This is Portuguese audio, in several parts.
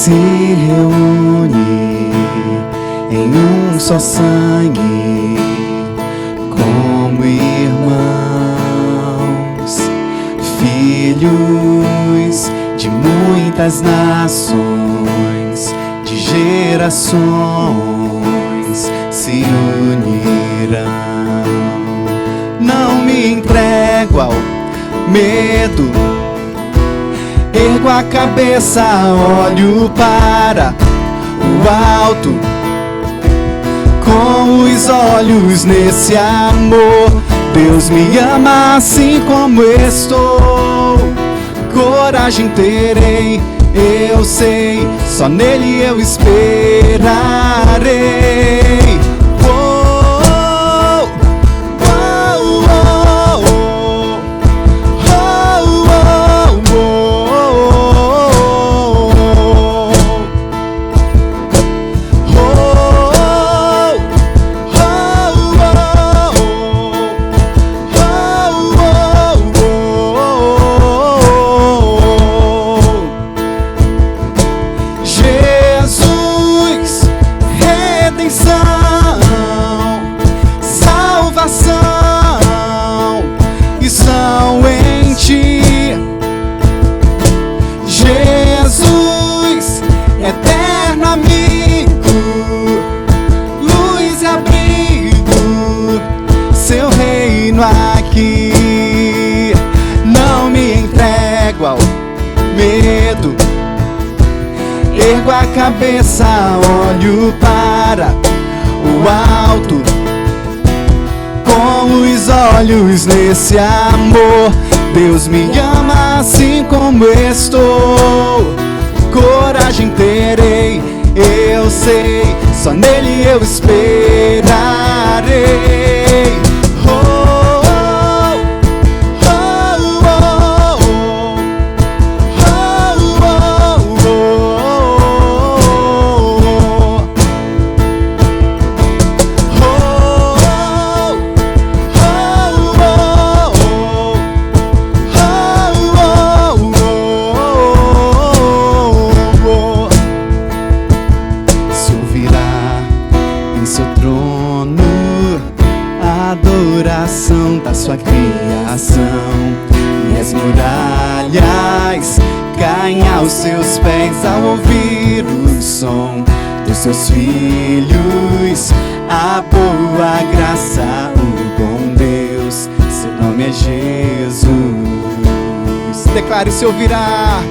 se reúne em um só sangue, como irmãos, filhos de muitas nações, de gerações se unirão. Não me entrego ao medo, ergo a cabeça, olho para o alto, com os olhos nesse amor. Deus me ama assim como estou, coragem terei, eu sei, só nele eu esperarei. Jesus, eterno amigo, luz e abrigo, seu reino aqui. Não me entrego ao medo, ergo a cabeça, olho para o alto, com os olhos nesse amor. Deus me ama assim como estou, coragem terei, eu sei, só nele eu esperarei. Adoração da sua criação, e as muralhas caem aos seus pés ao ouvir o som dos seus filhos. A boa graça, o bom Deus, seu nome é Jesus. Declare: se ouvirá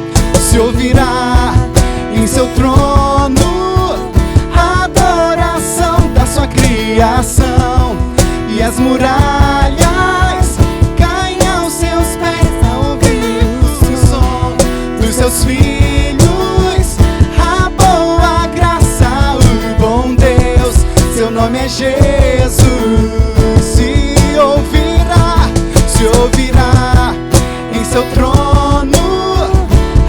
em seu trono a adoração da sua criação, e as muralhas caem aos seus pés ao ouvir o som dos seus filhos. A boa graça, o bom Deus, seu nome é Jesus. Se ouvirá em seu trono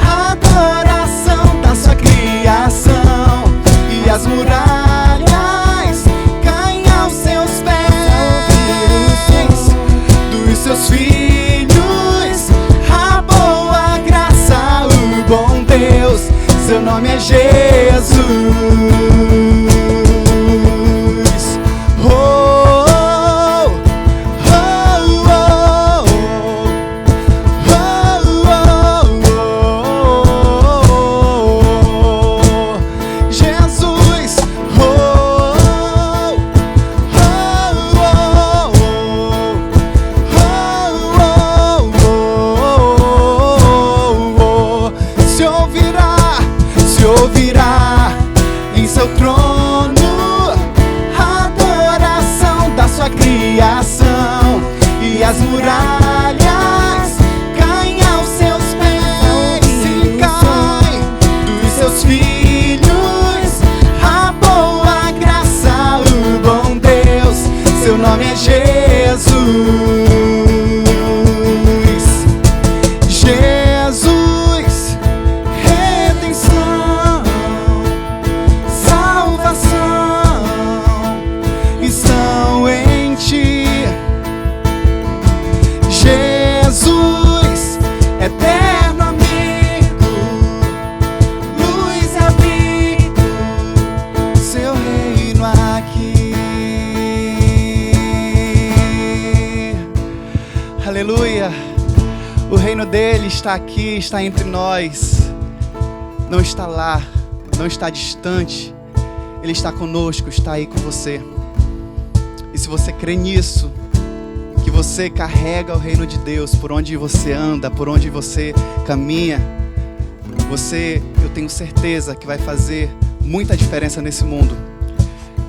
a adoração da sua criação, e as muralhas caem aos seus pés dos seus filhos. A boa graça, o bom Deus, seu nome é Jesus. Se ouvirá em seu trono a adoração da sua criação, e as muralhas caem aos seus pés, se caem dos seus filhos. A boa graça, o bom Deus, seu nome é Jesus. está aqui, está entre nós, não está lá, não está distante. Ele está conosco, está aí com você. E se você crê nisso, que você carrega o reino de Deus por onde você anda, por onde você caminha, eu tenho certeza que vai fazer muita diferença nesse mundo.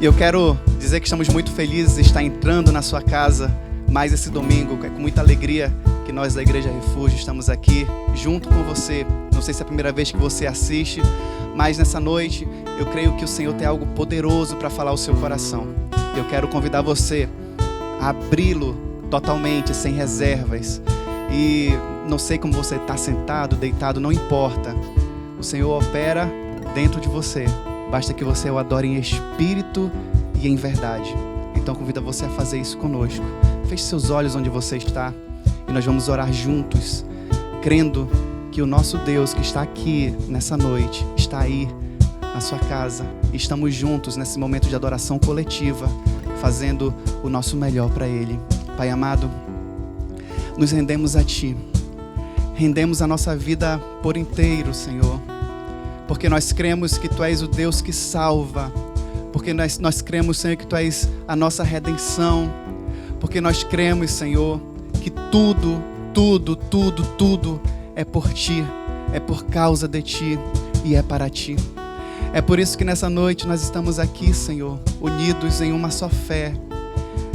E eu quero dizer que estamos muito felizes de estar entrando na sua casa mais esse domingo. É com muita alegria que nós da Igreja Refúgio estamos aqui junto com você. Não sei se é a primeira vez que você assiste, mas nessa noite eu creio que o Senhor tem algo poderoso para falar ao seu coração. Eu quero convidar você a abri-lo totalmente, sem reservas. E não sei como você está sentado, deitado, não importa. O Senhor opera dentro de você. Basta que você o adore em espírito e em verdade. Então convido você a fazer isso conosco. Feche seus olhos onde você está e nós vamos orar juntos, crendo que o nosso Deus que está aqui nessa noite, está aí na sua casa. E estamos juntos nesse momento de adoração coletiva, fazendo o nosso melhor para Ele. Pai amado, nos rendemos a Ti. Rendemos a nossa vida por inteiro, Senhor. Porque nós cremos que Tu és o Deus que salva. Porque nós cremos, Senhor, que Tu és a nossa redenção. Porque nós cremos, Senhor, que tudo é por Ti. É por causa de Ti e é para Ti. É por isso que nessa noite nós estamos aqui, Senhor, unidos em uma só fé.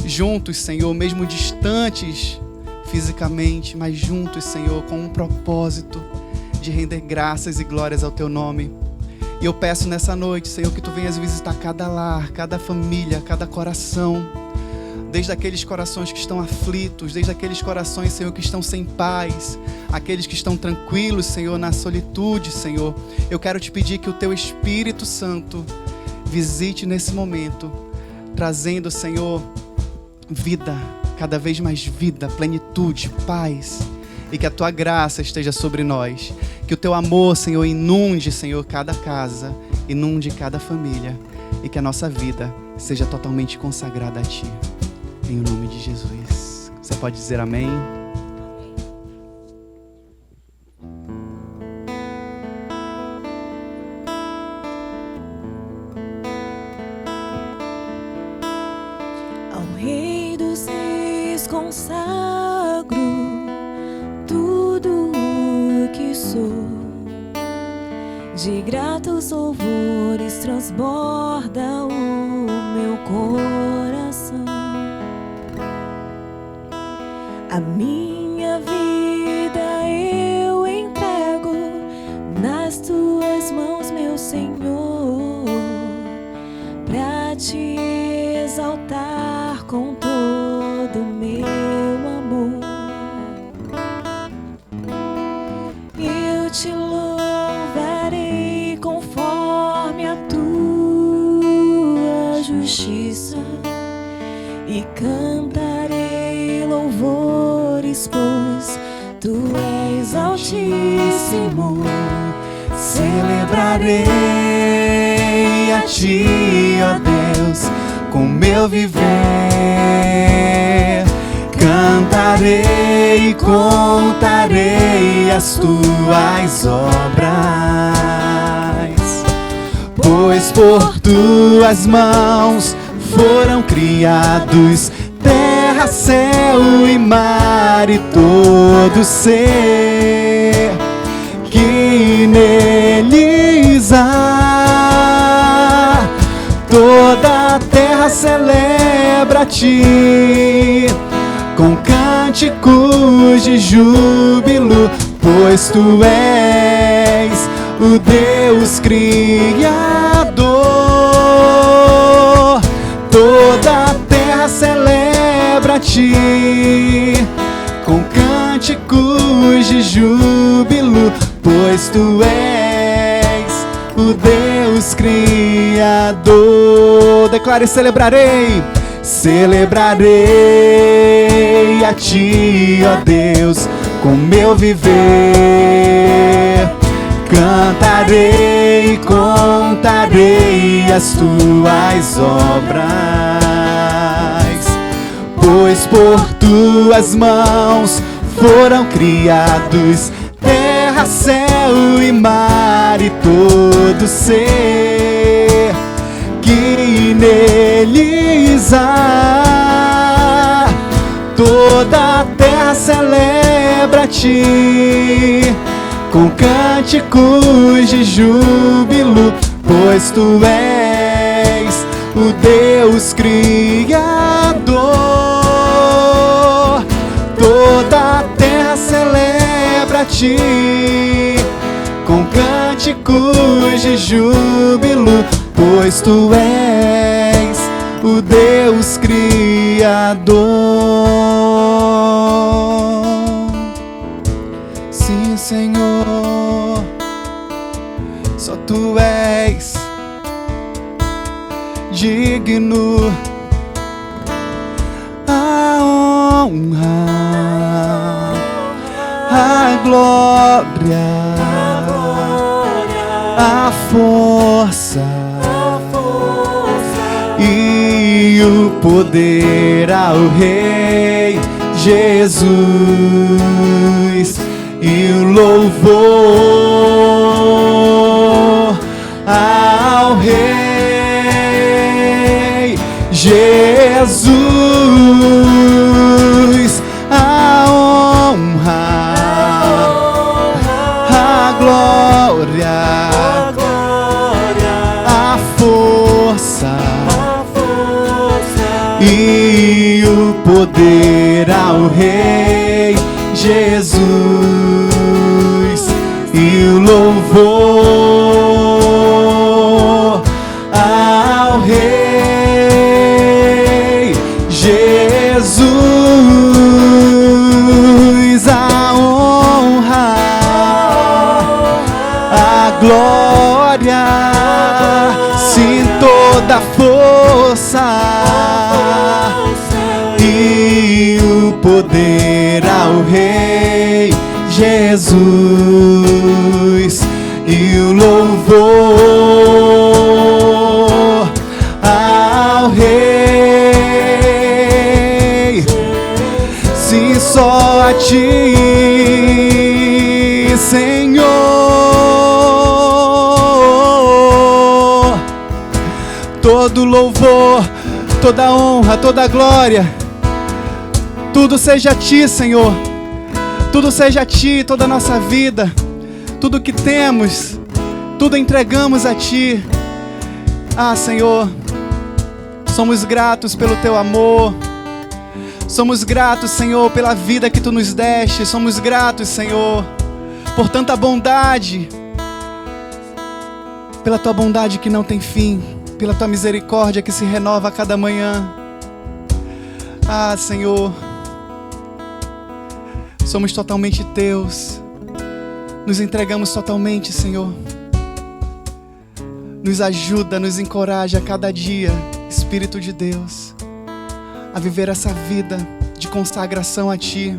Juntos, Senhor, mesmo distantes fisicamente, mas juntos, Senhor, com um propósito de render graças e glórias ao Teu nome. E eu peço nessa noite, Senhor, que Tu venhas visitar cada lar, cada família, cada coração, desde aqueles corações que estão aflitos, desde aqueles corações, Senhor, que estão sem paz, aqueles que estão tranquilos, Senhor, na solitude, Senhor. Eu quero Te pedir que o Teu Espírito Santo visite nesse momento, trazendo, Senhor, vida, cada vez mais vida, plenitude, paz, e que a Tua graça esteja sobre nós, que o Teu amor, Senhor, inunde, Senhor, cada casa, inunde cada família, e que a nossa vida seja totalmente consagrada a Ti, em nome de Jesus. Você pode dizer amém? Ao Rei dos Reis consagro tudo o que sou, de gratos louvores transborda o meu coração. A minha vida eu entrego nas Tuas mãos, meu Senhor, pra Te exaltar com todo o meu amor. Eu Te louvarei conforme a Tua justiça e cantarei louvores, pois Tu és altíssimo. Celebrarei a Ti, ó Deus, com meu viver. Cantarei e contarei as Tuas obras, pois por Tuas mãos foram criados terra, céu e mar e todo ser que neles há. Toda a terra celebra a Ti com cânticos de júbilo, pois Tu és o Deus Criador. Toda a terra celebra a Ti com cânticos de júbilo, pois Tu és o Deus Criador. Declare: celebrarei, celebrarei a Ti, ó Deus, com meu viver. Cantarei e contarei as Tuas obras, pois por Tuas mãos foram criados terra, céu e mar e todo ser que neles há. Toda a terra celebra a ti com cânticos de júbilo, pois tu és o Deus Criador. Toda a terra celebra a ti com cânticos de júbilo, pois tu és o Deus Criador. Sim, Senhor, só tu és digno a honra, a glória, a força e o poder ao Rei Jesus, e o louvor ao Rei Jesus, a honra, a glória, a força e o poder ao Rei Jesus, e o louvor ao Rei Jesus, a honra, a glória, sim, toda a força e o poder ao Rei Jesus, e o louvor ao Rei, sim, só a ti, Senhor, todo louvor, toda honra, toda glória, tudo seja a ti, Senhor. Tudo seja a ti, toda a nossa vida, tudo que temos, tudo entregamos a ti. Ah, Senhor, somos gratos pelo teu amor. Somos gratos, Senhor, pela vida que tu nos deste. Somos gratos, Senhor, por tanta bondade, pela tua bondade que não tem fim, pela tua misericórdia que se renova a cada manhã. Ah, Senhor, somos totalmente teus, nos entregamos totalmente, Senhor. Nos ajuda, nos encoraja a cada dia, Espírito de Deus, a viver essa vida de consagração a Ti,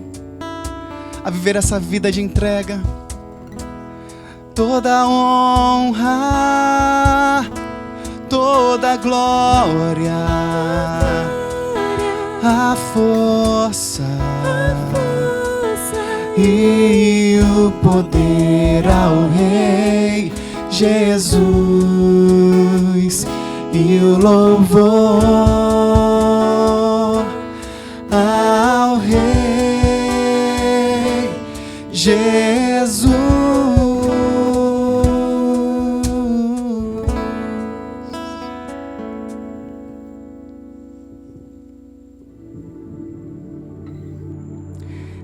a viver essa vida de entrega. Toda honra, toda glória, a força e o poder ao Rei Jesus, e o louvor ao Rei Jesus.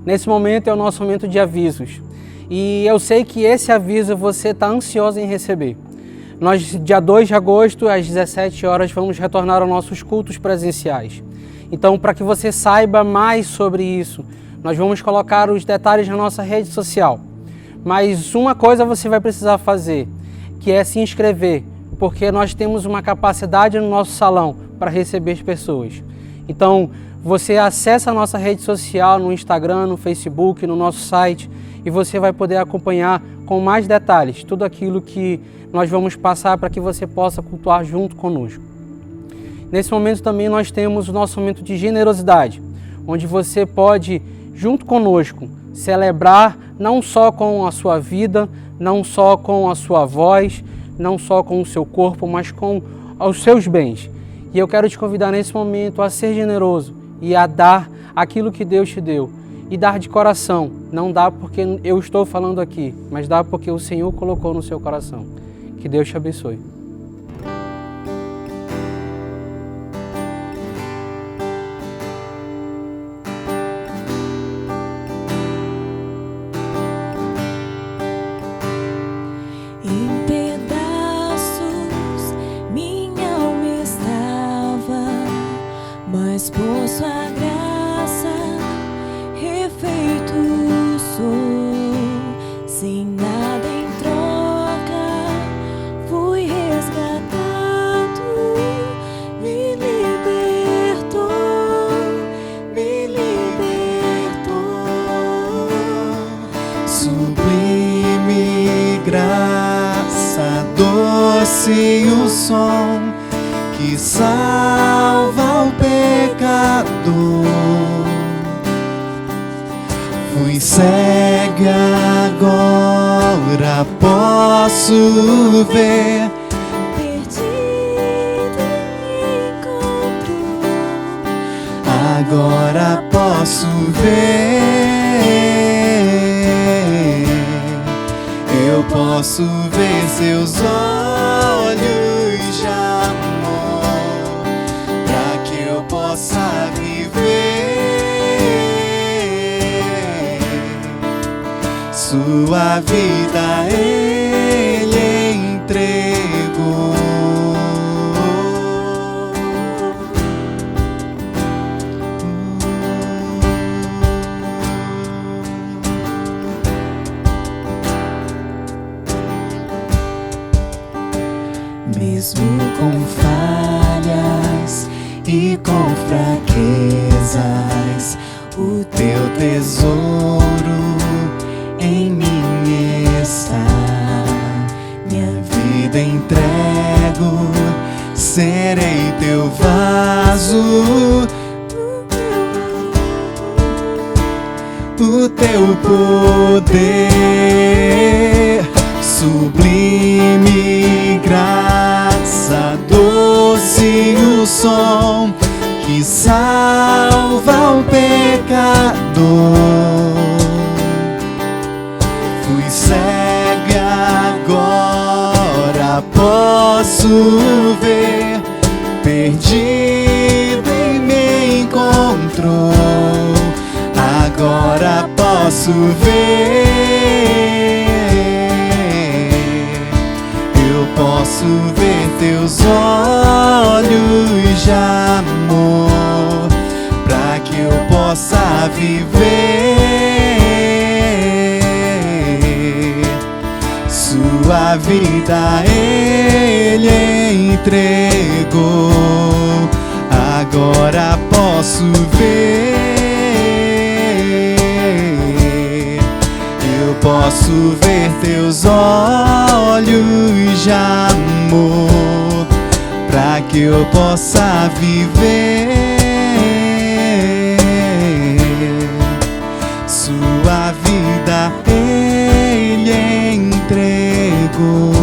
Nesse momento é o nosso momento de avisos. E eu sei que esse aviso você está ansioso em receber. Nós, dia 2 de agosto, às 17 horas, vamos retornar aos nossos cultos presenciais. Então, para que você saiba mais sobre isso, nós vamos colocar os detalhes na nossa rede social. Mas uma coisa você vai precisar fazer, que é se inscrever, porque nós temos uma capacidade no nosso salão para receber as pessoas. Então, você acessa a nossa rede social no Instagram, no Facebook, no nosso site, e você vai poder acompanhar com mais detalhes tudo aquilo que nós vamos passar para que você possa cultuar junto conosco. Nesse momento também nós temos o nosso momento de generosidade, onde você pode, junto conosco, celebrar não só com a sua vida, não só com a sua voz, não só com o seu corpo, mas com os seus bens. E eu quero te convidar nesse momento a ser generoso e a dar aquilo que Deus te deu. E dar de coração, não dá porque eu estou falando aqui, mas dá porque o Senhor colocou no seu coração. Que Deus te abençoe. Em pedaços minha alma estava, mas por sua graça refeito sou. Sem nada em troca fui resgatado, me libertou, me libertou. Sublime graça, doce o som que salva o pecador. Fui cega, agora posso ver. Perdido me encontrou. Agora posso ver. Eu posso ver seus olhos de amor, pra que eu possa viver. Sua vida Ele entregou. Mesmo com falhas e com fraquezas, o teu tesouro em mim está. Minha vida entrego, serei teu vaso. O teu poder, sublime graça, doce o som que salva o pecador. Fui cega, agora posso ver. Perdido e me encontrou. Agora posso ver. Eu posso ver teus olhos de amor, pra que eu possa viver. Sua vida Ele entregou. Agora posso ver. Eu posso ver teus olhos de amor, pra que eu possa viver. Sua vida Ele entregou.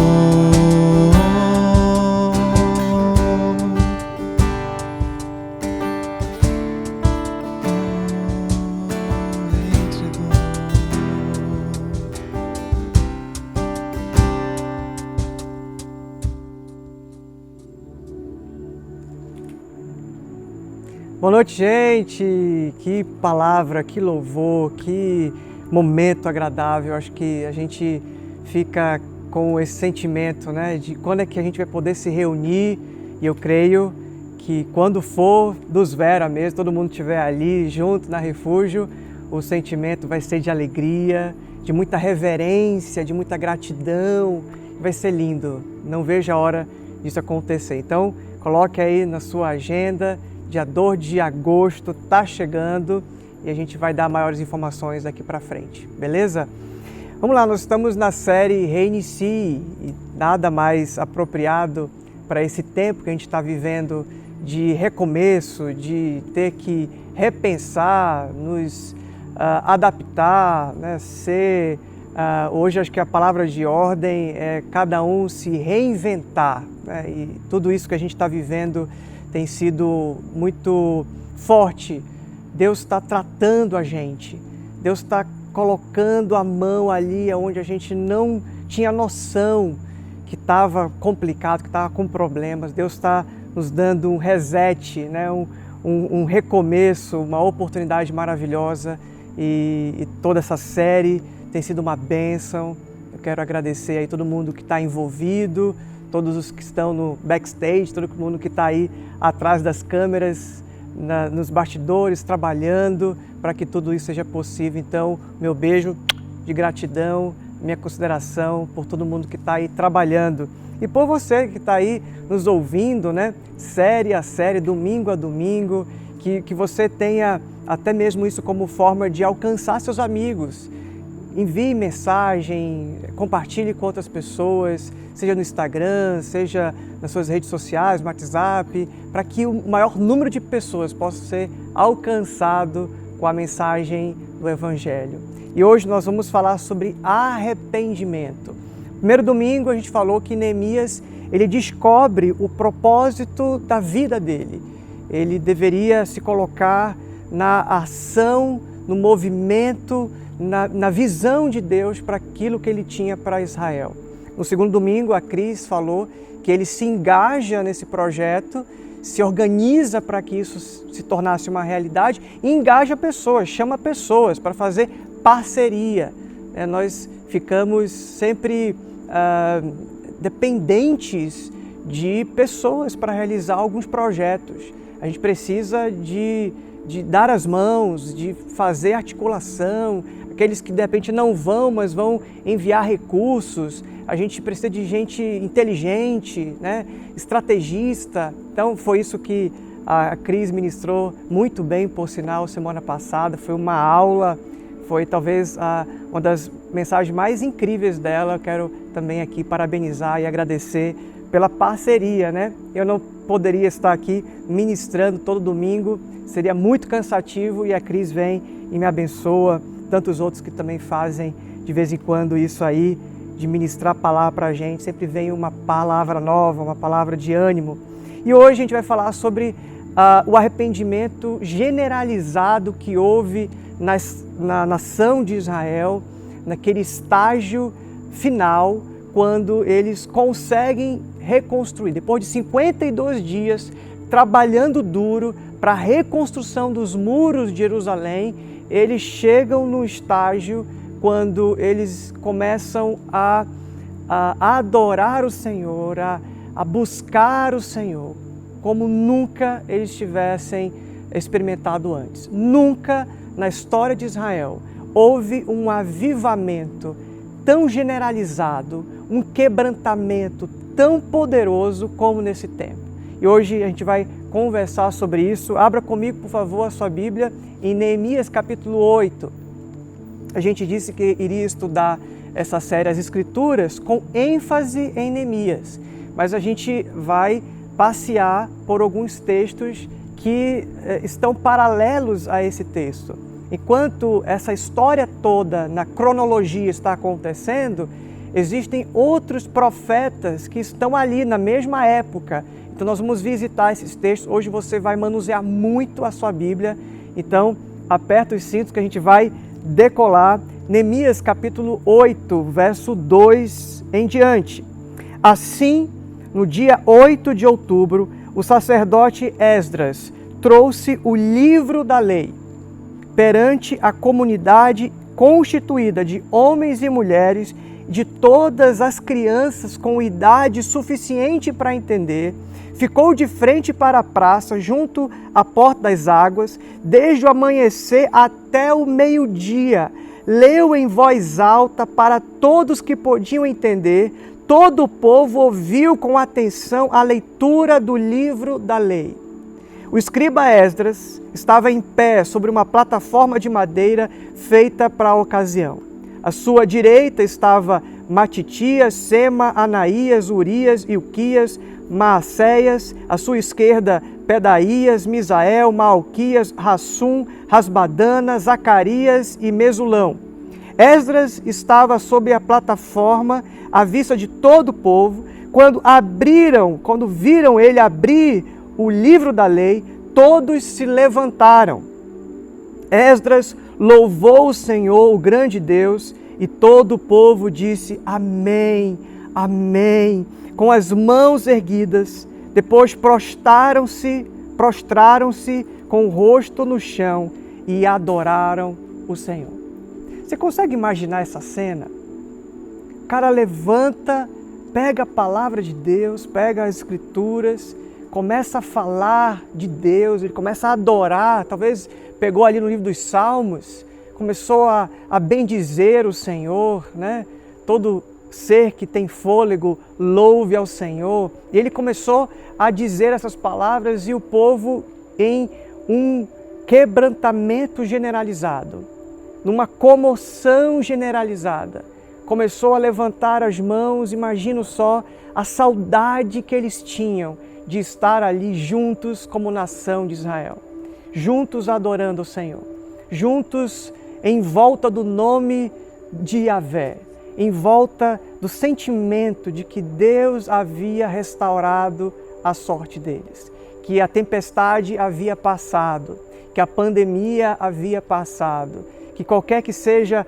Boa noite, gente! Que palavra, que louvor, que momento agradável. Acho que a gente fica com esse sentimento, né, de quando é que a gente vai poder se reunir. E eu creio que quando for dos Vera mesmo, todo mundo estiver ali junto na Refúgio, o sentimento vai ser de alegria, de muita reverência, de muita gratidão. Vai ser lindo. Não vejo a hora disso acontecer. Então, coloque aí na sua agenda. Dia 2 de agosto está chegando e a gente vai dar maiores informações daqui para frente, beleza? Vamos lá, nós estamos na série Reinicie e nada mais apropriado para esse tempo que a gente está vivendo de recomeço, de ter que repensar, nos adaptar, né, hoje acho que a palavra de ordem é cada um se reinventar, né, e tudo isso que a gente está vivendo tem sido muito forte. Deus está tratando a gente, Deus está colocando a mão ali onde a gente não tinha noção que estava complicado, que estava com problemas. Deus está nos dando um reset, né? um recomeço, uma oportunidade maravilhosa, e toda essa série tem sido uma bênção. Eu quero agradecer aí todo mundo que está envolvido, todos os que estão no backstage, todo mundo que está aí atrás das câmeras, nos bastidores, trabalhando para que tudo isso seja possível. Então, meu beijo de gratidão, minha consideração por todo mundo que está aí trabalhando. E por você que está aí nos ouvindo, né? Série a série, domingo a domingo, que você tenha até mesmo isso como forma de alcançar seus amigos. Envie mensagem, compartilhe com outras pessoas, seja no Instagram, seja nas suas redes sociais, no WhatsApp, para que o maior número de pessoas possa ser alcançado com a mensagem do Evangelho. E hoje nós vamos falar sobre arrependimento. Primeiro domingo a gente falou que Neemias, ele descobre o propósito da vida dele. Ele deveria se colocar na ação, no movimento, na visão de Deus para aquilo que ele tinha para Israel. No segundo domingo, a Cris falou que ele se engaja nesse projeto, se organiza para que isso se tornasse uma realidade e engaja pessoas, chama pessoas para fazer parceria. Nós ficamos sempre dependentes de pessoas para realizar alguns projetos. A gente precisa de dar as mãos, de fazer articulação, aqueles que de repente não vão, mas vão enviar recursos. A gente precisa de gente inteligente, né? Estrategista. Então foi isso que a Cris ministrou muito bem, por sinal, semana passada. Foi uma aula, foi talvez uma das mensagens mais incríveis dela. Eu quero também aqui parabenizar e agradecer pela parceria, né? Eu não poderia estar aqui ministrando todo domingo, seria muito cansativo, e a Cris vem e me abençoa, tantos outros que também fazem de vez em quando isso aí, de ministrar a palavra para a gente, sempre vem uma palavra nova, uma palavra de ânimo. E hoje a gente vai falar sobre o arrependimento generalizado que houve na nação de Israel, naquele estágio final, quando eles conseguem reconstruir. Depois de 52 dias trabalhando duro para a reconstrução dos muros de Jerusalém, eles chegam no estágio quando eles começam a adorar o Senhor, a buscar o Senhor, como nunca eles tivessem experimentado antes. Nunca na história de Israel houve um avivamento tão generalizado, um quebrantamento tão poderoso como nesse tempo. E hoje a gente vai conversar sobre isso. Abra comigo, por favor, a sua Bíblia em Neemias capítulo 8. A gente disse que iria estudar essa série, as Escrituras, com ênfase em Neemias. Mas a gente vai passear por alguns textos que estão paralelos a esse texto. Enquanto essa história toda na cronologia está acontecendo, existem outros profetas que estão ali na mesma época. Então nós vamos visitar esses textos. Hoje você vai manusear muito a sua Bíblia. Então aperta os cintos que a gente vai decolar. Neemias capítulo 8, verso 2 em diante. Assim, no dia 8 de outubro, o sacerdote Esdras trouxe o livro da lei perante a comunidade constituída de homens e mulheres, de todas as crianças com idade suficiente para entender, ficou de frente para a praça, junto à porta das águas, desde o amanhecer até o meio-dia. Leu em voz alta para todos que podiam entender. Todo o povo ouviu com atenção a leitura do livro da lei. O escriba Esdras estava em pé sobre uma plataforma de madeira feita para a ocasião. À sua direita estava Matitias, Sema, Anaías, Urias, Ilquias, Maacéias. À sua esquerda, Pedaías, Misael, Malquias, Hassum, Rasbadana, Zacarias e Mesulão. Esdras estava sob a plataforma à vista de todo o povo. Quando viram ele abrir o livro da lei, todos se levantaram. Esdras louvou o Senhor, o grande Deus, e todo o povo disse amém, amém, com as mãos erguidas. Depois prostraram-se com o rosto no chão e adoraram o Senhor. Você consegue imaginar essa cena? O cara levanta, pega a palavra de Deus, pega as escrituras, começa a falar de Deus, ele começa a adorar, talvez pegou ali no livro dos Salmos, começou a bendizer o Senhor, né? Todo ser que tem fôlego, louve ao Senhor. E ele começou a dizer essas palavras e o povo em um quebrantamento generalizado, numa comoção generalizada, começou a levantar as mãos. Imagino só a saudade que eles tinham de estar ali juntos como nação de Israel, juntos adorando o Senhor, juntos em volta do nome de Yahvé, em volta do sentimento de que Deus havia restaurado a sorte deles, que a tempestade havia passado, que a pandemia havia passado, que qualquer que seja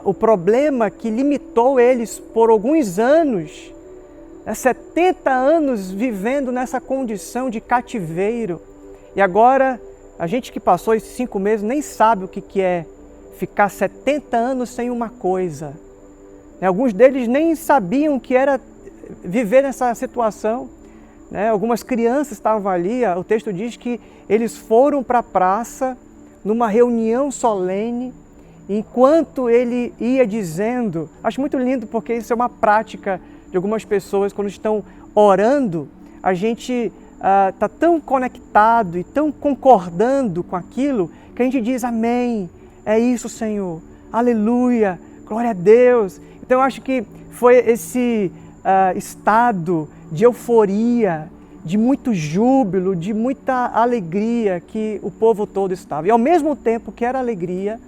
o problema que limitou eles por alguns anos, 70 anos vivendo nessa condição de cativeiro. E agora, a gente que passou esses 5 meses nem sabe o que é ficar 70 anos sem uma coisa. Alguns deles nem sabiam o que era viver nessa situação. Algumas crianças estavam ali, o texto diz que eles foram para a praça numa reunião solene, enquanto ele ia dizendo, acho muito lindo porque isso é uma prática de algumas pessoas, quando estão orando, a gente está tão conectado e tão concordando com aquilo, que a gente diz amém, é isso, Senhor, aleluia, glória a Deus. Então eu acho que foi esse estado de euforia, de muito júbilo, de muita alegria que o povo todo estava. E ao mesmo tempo que era alegria,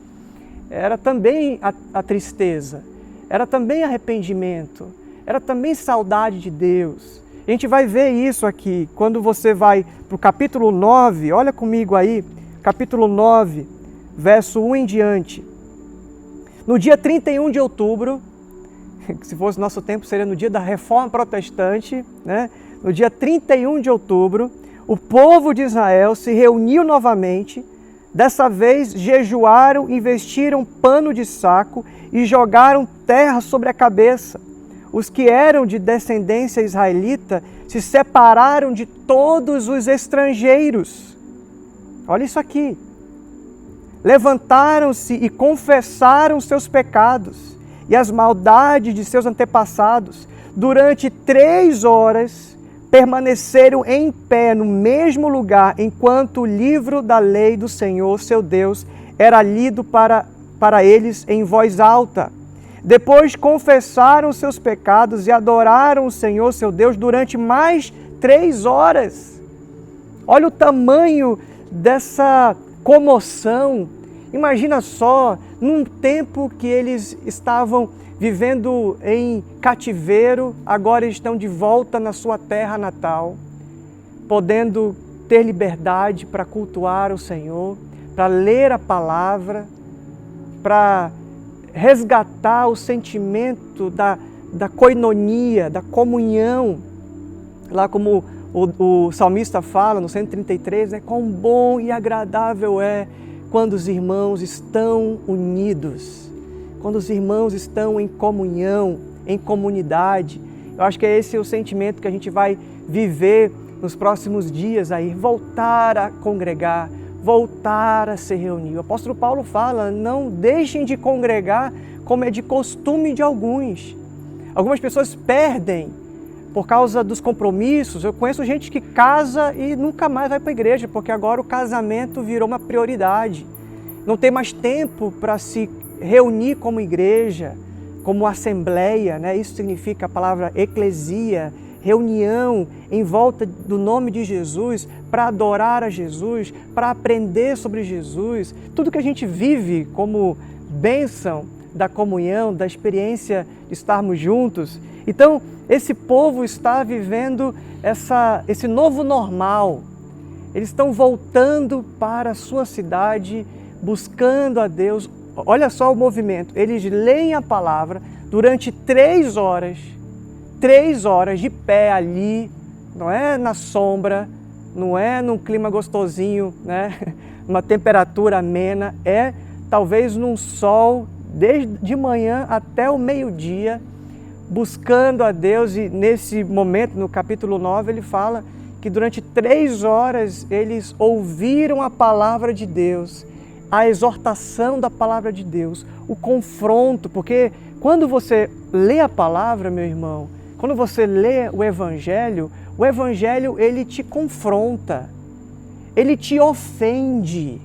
era também a tristeza, era também arrependimento, era também saudade de Deus. A gente vai ver isso aqui, quando você vai para o capítulo 9, olha comigo aí, capítulo 9, verso 1 em diante. No dia 31 de outubro, se fosse nosso tempo seria no dia da Reforma Protestante, né? No dia 31 de outubro, o povo de Israel se reuniu novamente. Dessa vez jejuaram, vestiram pano de saco e jogaram terra sobre a cabeça. Os que eram de descendência israelita se separaram de todos os estrangeiros. Olha isso aqui. Levantaram-se e confessaram seus pecados e as maldades de seus antepassados. Durante 3 horas permaneceram em pé no mesmo lugar, enquanto o livro da lei do Senhor, seu Deus, era lido para eles em voz alta. Depois confessaram seus pecados e adoraram o Senhor, seu Deus, durante mais 3 horas. Olha o tamanho dessa comoção. Imagina só, num tempo que eles estavam vivendo em cativeiro, agora eles estão de volta na sua terra natal, podendo ter liberdade para cultuar o Senhor, para ler a palavra, para resgatar o sentimento da koinonia, da comunhão. Lá como o salmista fala no 133, quão bom e agradável é quando os irmãos estão unidos, quando os irmãos estão em comunhão, em comunidade. Eu acho que esse é o sentimento que a gente vai viver nos próximos dias aí, voltar a congregar, voltar a se reunir. O apóstolo Paulo fala, não deixem de congregar como é de costume de alguns. Algumas pessoas perdem por causa dos compromissos. Eu conheço gente que casa e nunca mais vai para a igreja, porque agora o casamento virou uma prioridade. Não tem mais tempo para se reunir como igreja, como assembleia, né? Isso significa a palavra eclesia, reunião em volta do nome de Jesus, para adorar a Jesus, para aprender sobre Jesus, tudo que a gente vive como bênção da comunhão, da experiência de estarmos juntos. Então, esse povo está vivendo esse novo normal. Eles estão voltando para a sua cidade, buscando a Deus. Olha só o movimento. Eles leem a palavra durante 3 horas de pé ali, não é na sombra, não é num clima gostosinho, né? Uma temperatura amena, é talvez num sol, desde de manhã até o meio-dia, buscando a Deus. E nesse momento, no capítulo 9, ele fala que durante 3 horas eles ouviram a palavra de Deus, a exortação da palavra de Deus, o confronto, porque quando você lê a palavra, meu irmão, quando você lê o Evangelho ele te confronta, ele te ofende.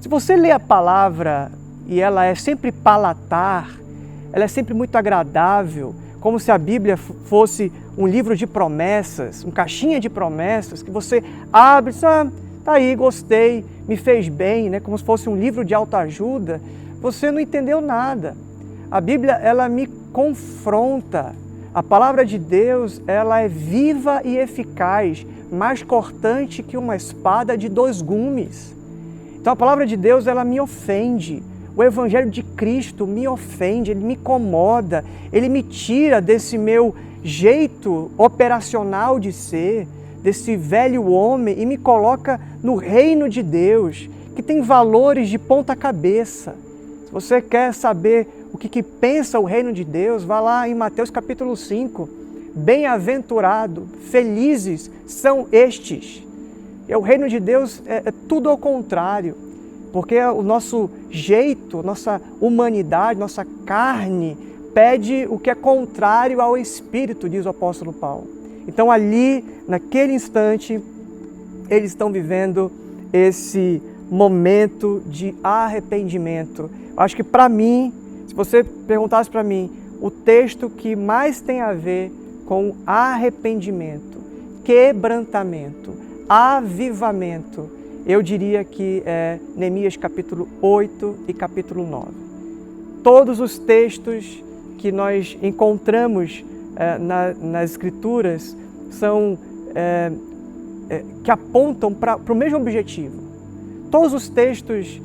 Se você lê a palavra e ela é sempre palatar, ela é sempre muito agradável, como se a Bíblia fosse um livro de promessas, uma caixinha de promessas, que você abre, tá aí, gostei, me fez bem, né? Como se fosse um livro de autoajuda, você não entendeu nada. A Bíblia, ela me confronta. A palavra de Deus, ela é viva e eficaz, mais cortante que uma espada de 2 gumes. Então a palavra de Deus, ela me ofende. O Evangelho de Cristo me ofende, ele me incomoda, ele me tira desse meu jeito operacional de ser, desse velho homem, e me coloca no reino de Deus, que tem valores de ponta cabeça. Se você quer saber o que pensa o reino de Deus, vá lá em Mateus capítulo 5. Bem-aventurado, felizes são estes. E o reino de Deus é tudo ao contrário, porque o nosso jeito, nossa humanidade, nossa carne, pede o que é contrário ao Espírito, diz o apóstolo Paulo. Então ali, naquele instante, eles estão vivendo esse momento de arrependimento. Eu acho que para mim, se você perguntasse para mim, o texto que mais tem a ver com arrependimento, quebrantamento, avivamento, eu diria que é Neemias capítulo 8 e capítulo 9. Todos os textos que nós encontramos nas Escrituras são que apontam para o mesmo objetivo. Todos os textos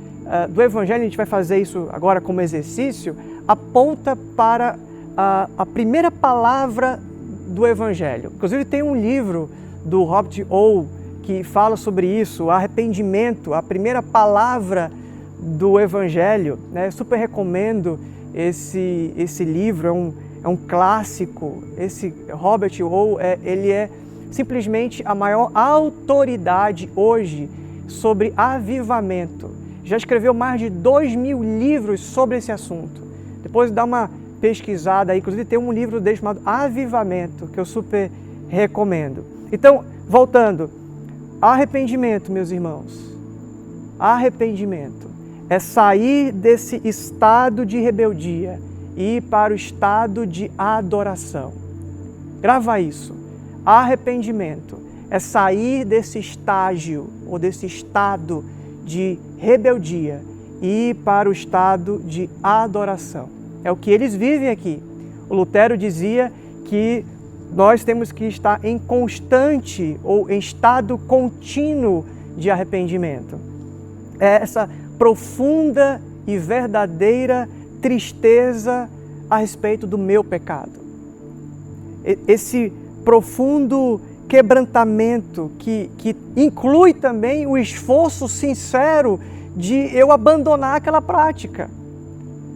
do Evangelho, a gente vai fazer isso agora como exercício, aponta para a primeira palavra do Evangelho. Inclusive tem um livro do Robert O. que fala sobre isso, o arrependimento, a primeira palavra do Evangelho, né? Super recomendo esse livro, é um clássico. Esse Robert O. ele é simplesmente a maior autoridade hoje sobre avivamento. Já escreveu mais de 2.000 livros sobre esse assunto. Depois dá uma pesquisada aí, inclusive tem um livro dele chamado Avivamento, que eu super recomendo. Então, voltando, arrependimento, meus irmãos, arrependimento é sair desse estado de rebeldia e ir para o estado de adoração. Grava isso. Arrependimento é sair desse estágio ou desse estado de rebeldia e ir para o estado de adoração. É o que eles vivem aqui. O Lutero dizia que nós temos que estar em constante ou em estado contínuo de arrependimento. É essa profunda e verdadeira tristeza a respeito do meu pecado. Esse profundo quebrantamento que inclui também o esforço sincero de eu abandonar aquela prática.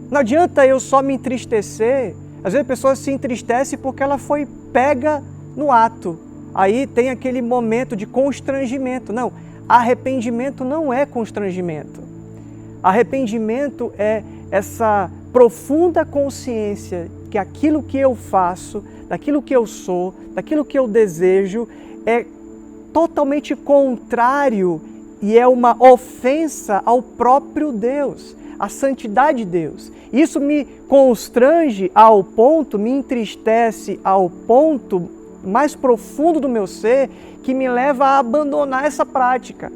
Não adianta eu só me entristecer. Às vezes a pessoa se entristece porque ela foi pega no ato. Aí tem aquele momento de constrangimento. Não, arrependimento não é constrangimento. Arrependimento é essa profunda consciência que aquilo que eu faço, daquilo que eu sou, daquilo que eu desejo, é totalmente contrário e é uma ofensa ao próprio Deus, à santidade de Deus. Isso me constrange ao ponto, me entristece ao ponto, mais profundo do meu ser que me leva a abandonar essa prática,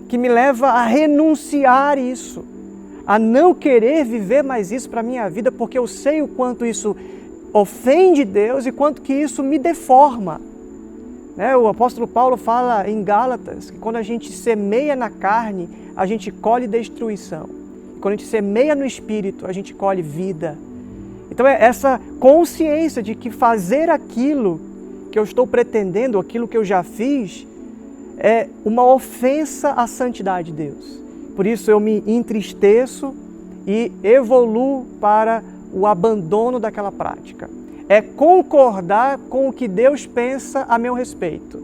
que me leva a renunciar isso, a não querer viver mais isso para a minha vida, porque eu sei o quanto isso ofende Deus e quanto que isso me deforma. O apóstolo Paulo fala em Gálatas que quando a gente semeia na carne, a gente colhe destruição. Quando a gente semeia no Espírito, a gente colhe vida. Então é essa consciência de que fazer aquilo que eu estou pretendendo, aquilo que eu já fiz, é uma ofensa à santidade de Deus. Por isso eu me entristeço e evoluo para o abandono daquela prática. É concordar com o que Deus pensa a meu respeito.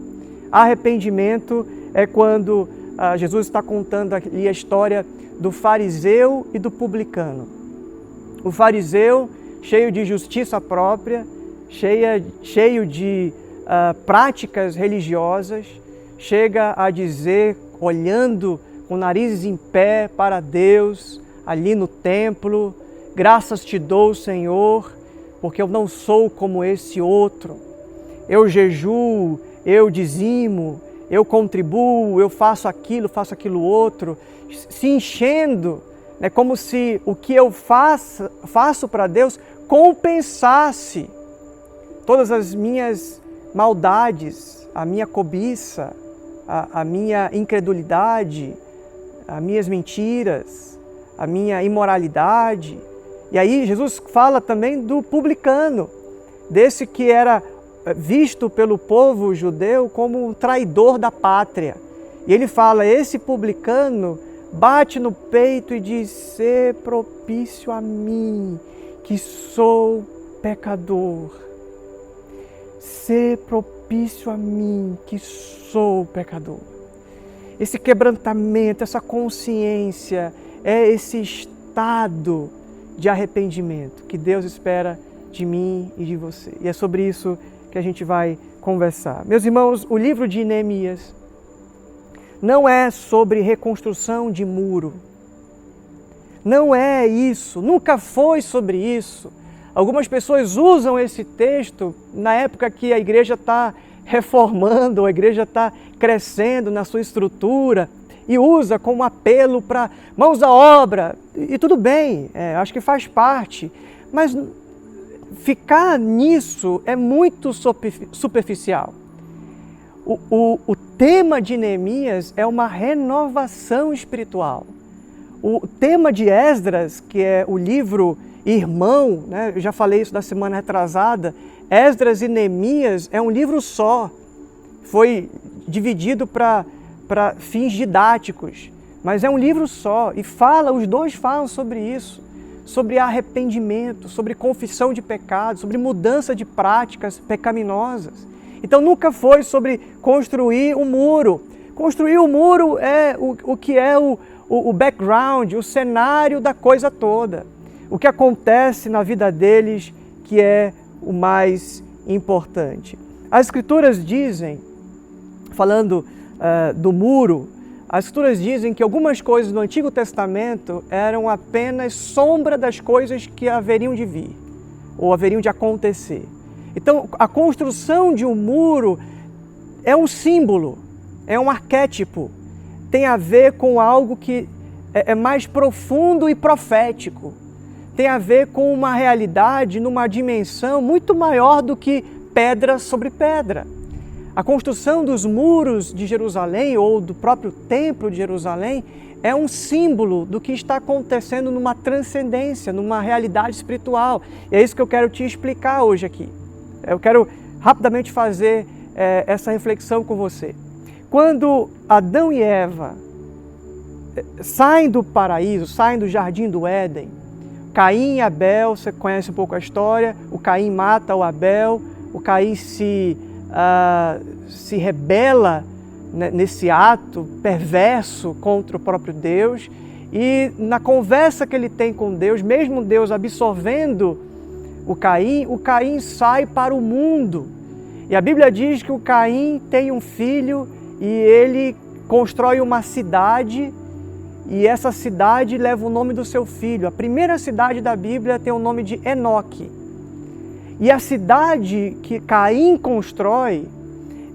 Arrependimento é quando Jesus está contando ali a história do fariseu e do publicano. O fariseu, cheio de justiça própria, cheio de práticas religiosas, chega a dizer, olhando com o nariz em pé para Deus, ali no templo: graças te dou, Senhor, porque eu não sou como esse outro. Eu jejuo, eu dizimo, eu contribuo, eu faço aquilo outro, se enchendo, como se o que eu faço para Deus compensasse todas as minhas maldades, a minha cobiça, a minha incredulidade, as minhas mentiras, a minha imoralidade. E aí Jesus fala também do publicano, desse que era visto pelo povo judeu como um traidor da pátria. E ele fala, esse publicano bate no peito e diz: sê propício a mim, que sou pecador. Sê propício a mim, que sou pecador. Esse quebrantamento, essa consciência, é esse estado de arrependimento que Deus espera de mim e de você. E é sobre isso que a gente vai conversar. Meus irmãos, o livro de Neemias não é sobre reconstrução de muro. Não é isso, nunca foi sobre isso. Algumas pessoas usam esse texto na época que a igreja está reformando, a igreja está crescendo na sua estrutura, e usa como apelo para mãos à obra, e tudo bem, acho que faz parte, mas ficar nisso é muito superficial. O tema de Neemias é uma renovação espiritual. O tema de Esdras, que é o livro irmão, eu já falei isso da semana retrasada, Esdras e Neemias é um livro só, foi dividido para fins didáticos, mas é um livro só e os dois falam sobre isso, sobre arrependimento, sobre confissão de pecados, sobre mudança de práticas pecaminosas. Então nunca foi sobre construir um muro. Construir o muro é o que é o background, o cenário da coisa toda. O que acontece na vida deles que é o mais importante. As Escrituras dizem, falando do muro, as Escrituras dizem que algumas coisas no Antigo Testamento eram apenas sombra das coisas que haveriam de vir, ou haveriam de acontecer. Então, a construção de um muro é um símbolo, é um arquétipo, tem a ver com algo que é mais profundo e profético, tem a ver com uma realidade numa dimensão muito maior do que pedra sobre pedra. A construção dos muros de Jerusalém ou do próprio templo de Jerusalém é um símbolo do que está acontecendo numa transcendência, numa realidade espiritual. E é isso que eu quero te explicar hoje aqui. Eu quero rapidamente fazer essa reflexão com você. Quando Adão e Eva saem do paraíso, saem do jardim do Éden, Caim e Abel, você conhece um pouco a história, o Caim mata o Abel, o Caim se rebela nesse ato perverso contra o próprio Deus, e na conversa que ele tem com Deus, mesmo Deus absorvendo o Caim sai para o mundo. E a Bíblia diz que o Caim tem um filho e ele constrói uma cidade, e essa cidade leva o nome do seu filho. A primeira cidade da Bíblia tem o nome de Enoque. E a cidade que Caim constrói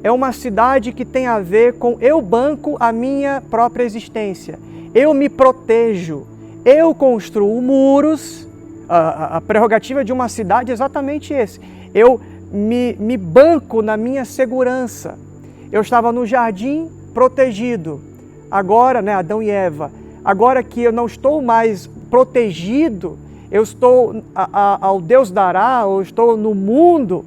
é uma cidade que tem a ver com eu banco a minha própria existência. Eu me protejo. Eu construo muros. A prerrogativa de uma cidade é exatamente esse. Eu me banco na minha segurança. Eu estava no jardim protegido. Agora, né, Adão e Eva, agora que eu não estou mais protegido, eu estou ao Deus dará, ou estou no mundo,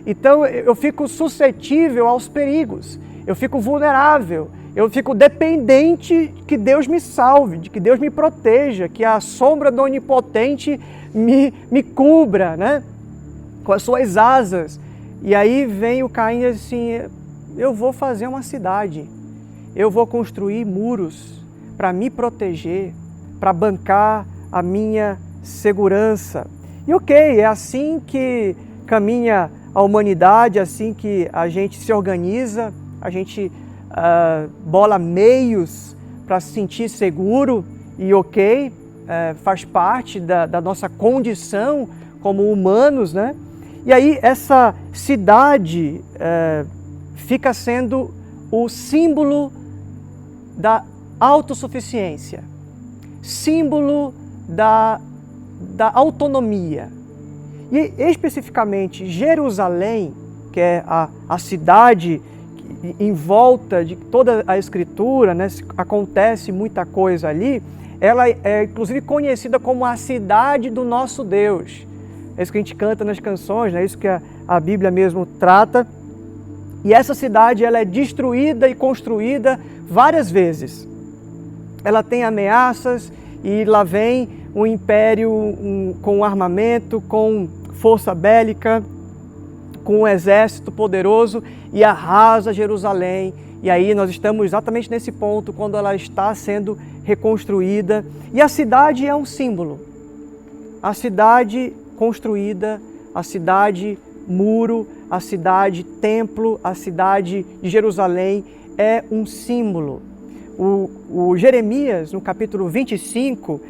então eu fico suscetível aos perigos, eu fico vulnerável, eu fico dependente que Deus me salve, de que Deus me proteja, que a sombra do Onipotente me cubra, né, com as suas asas. E aí vem o Caim e diz assim, eu vou fazer uma cidade, eu vou construir muros para me proteger, para bancar a minha segurança. E ok, é assim que caminha a humanidade, é assim que a gente se organiza, a gente bola meios para se sentir seguro e ok, faz parte da nossa condição como humanos, né? E aí essa cidade fica sendo o símbolo da autossuficiência, símbolo da autonomia. E especificamente Jerusalém, que é a cidade em volta de toda a Escritura, né, acontece muita coisa ali, ela é inclusive conhecida como a cidade do nosso Deus. É isso que a gente canta nas canções, é isso que a Bíblia mesmo trata. E essa cidade ela é destruída e construída várias vezes. Ela tem ameaças e lá vem um império com armamento, com força bélica, com um exército poderoso e arrasa Jerusalém. E aí nós estamos exatamente nesse ponto, quando ela está sendo reconstruída. E a cidade é um símbolo. A cidade construída, a cidade muro, a cidade templo, a cidade de Jerusalém é um símbolo. O Jeremias, no capítulo 25,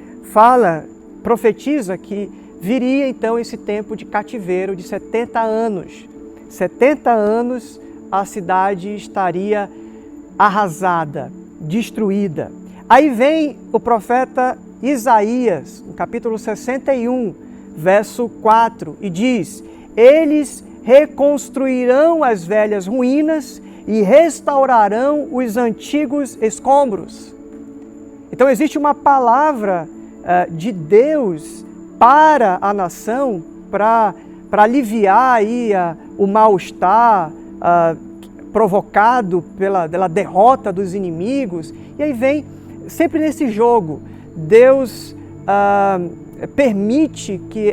profetiza que viria então esse tempo de cativeiro de 70 anos. 70 anos a cidade estaria arrasada, destruída. Aí vem o profeta Isaías, no capítulo 61, verso 4, e diz: eles reconstruirão as velhas ruínas e restaurarão os antigos escombros. Então existe uma palavra de Deus para a nação, para aliviar aí o mal-estar provocado pela derrota dos inimigos. E aí vem, sempre nesse jogo, Deus permite que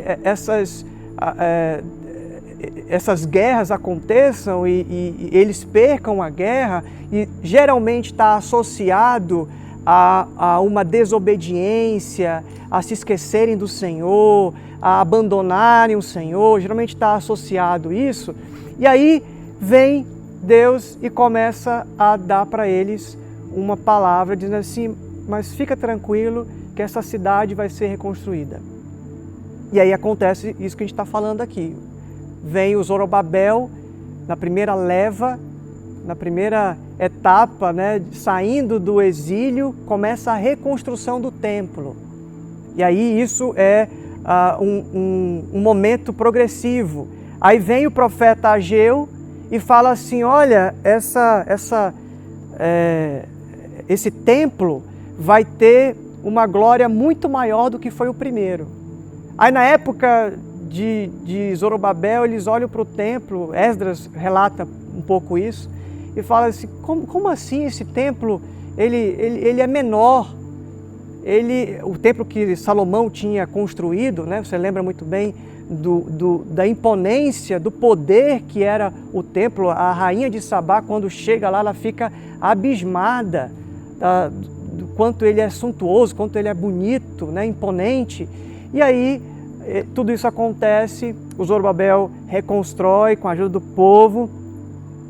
essas guerras aconteçam e eles percam a guerra, e geralmente está associado a uma desobediência, a se esquecerem do Senhor, a abandonarem o Senhor, geralmente está associado isso. E aí vem Deus e começa a dar para eles uma palavra, dizendo assim: mas fica tranquilo que essa cidade vai ser reconstruída. E aí acontece isso que a gente está falando aqui. Vem o Zorobabel, na primeira leva, na primeira etapa, né, saindo do exílio, começa a reconstrução do templo. E aí isso é um momento progressivo. Aí vem o profeta Ageu e fala assim: olha, esse templo vai ter uma glória muito maior do que foi o primeiro. Aí na época de Zorobabel, eles olham para o templo, Esdras relata um pouco isso, e fala assim: como assim esse templo ele é menor? O templo que Salomão tinha construído, né, você lembra muito bem da imponência, do poder que era o templo. A rainha de Sabá, quando chega lá, ela fica abismada do quanto ele é suntuoso, quanto ele é bonito, né, imponente. E aí tudo isso acontece, o Zorobabel reconstrói com a ajuda do povo,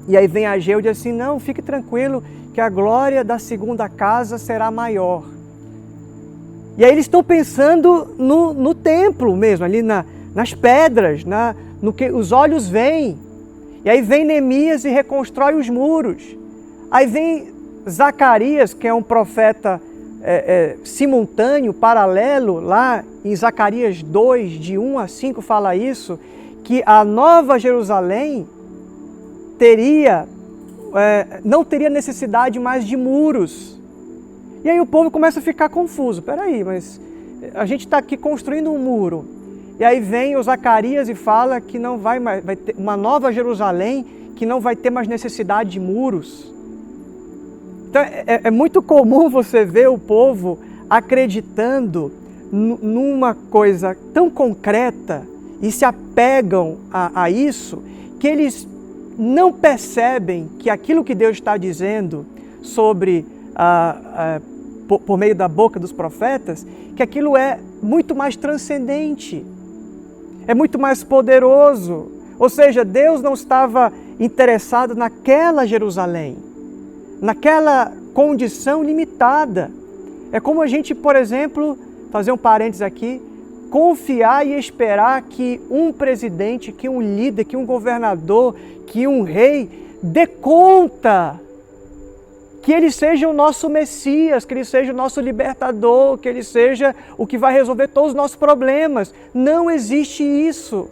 e aí vem Ageu e diz assim: não, fique tranquilo que a glória da segunda casa será maior. E aí eles estão pensando no templo mesmo, ali nas pedras, no que os olhos veem. E aí vem Neemias e reconstrói os muros. Aí vem Zacarias, que é um profeta simultâneo, paralelo, lá em Zacarias 2, de 1 a 5, fala isso, que a Nova Jerusalém não teria necessidade mais de muros. E aí o povo começa a ficar confuso. Peraí, mas a gente está aqui construindo um muro. E aí vem o Zacarias e fala que não vai ter uma Nova Jerusalém, que não vai ter mais necessidade de muros. Então é muito comum você ver o povo acreditando numa coisa tão concreta e se apegam a isso, que eles não percebem que aquilo que Deus está dizendo sobre, por meio da boca dos profetas, que aquilo é muito mais transcendente, é muito mais poderoso. Ou seja, Deus não estava interessado naquela Jerusalém, naquela condição limitada. É como a gente, por exemplo, fazer um parênteses aqui, confiar e esperar que um presidente, que um líder, que um governador, que um rei dê conta, que ele seja o nosso Messias, que ele seja o nosso libertador, que ele seja o que vai resolver todos os nossos problemas. Não existe isso.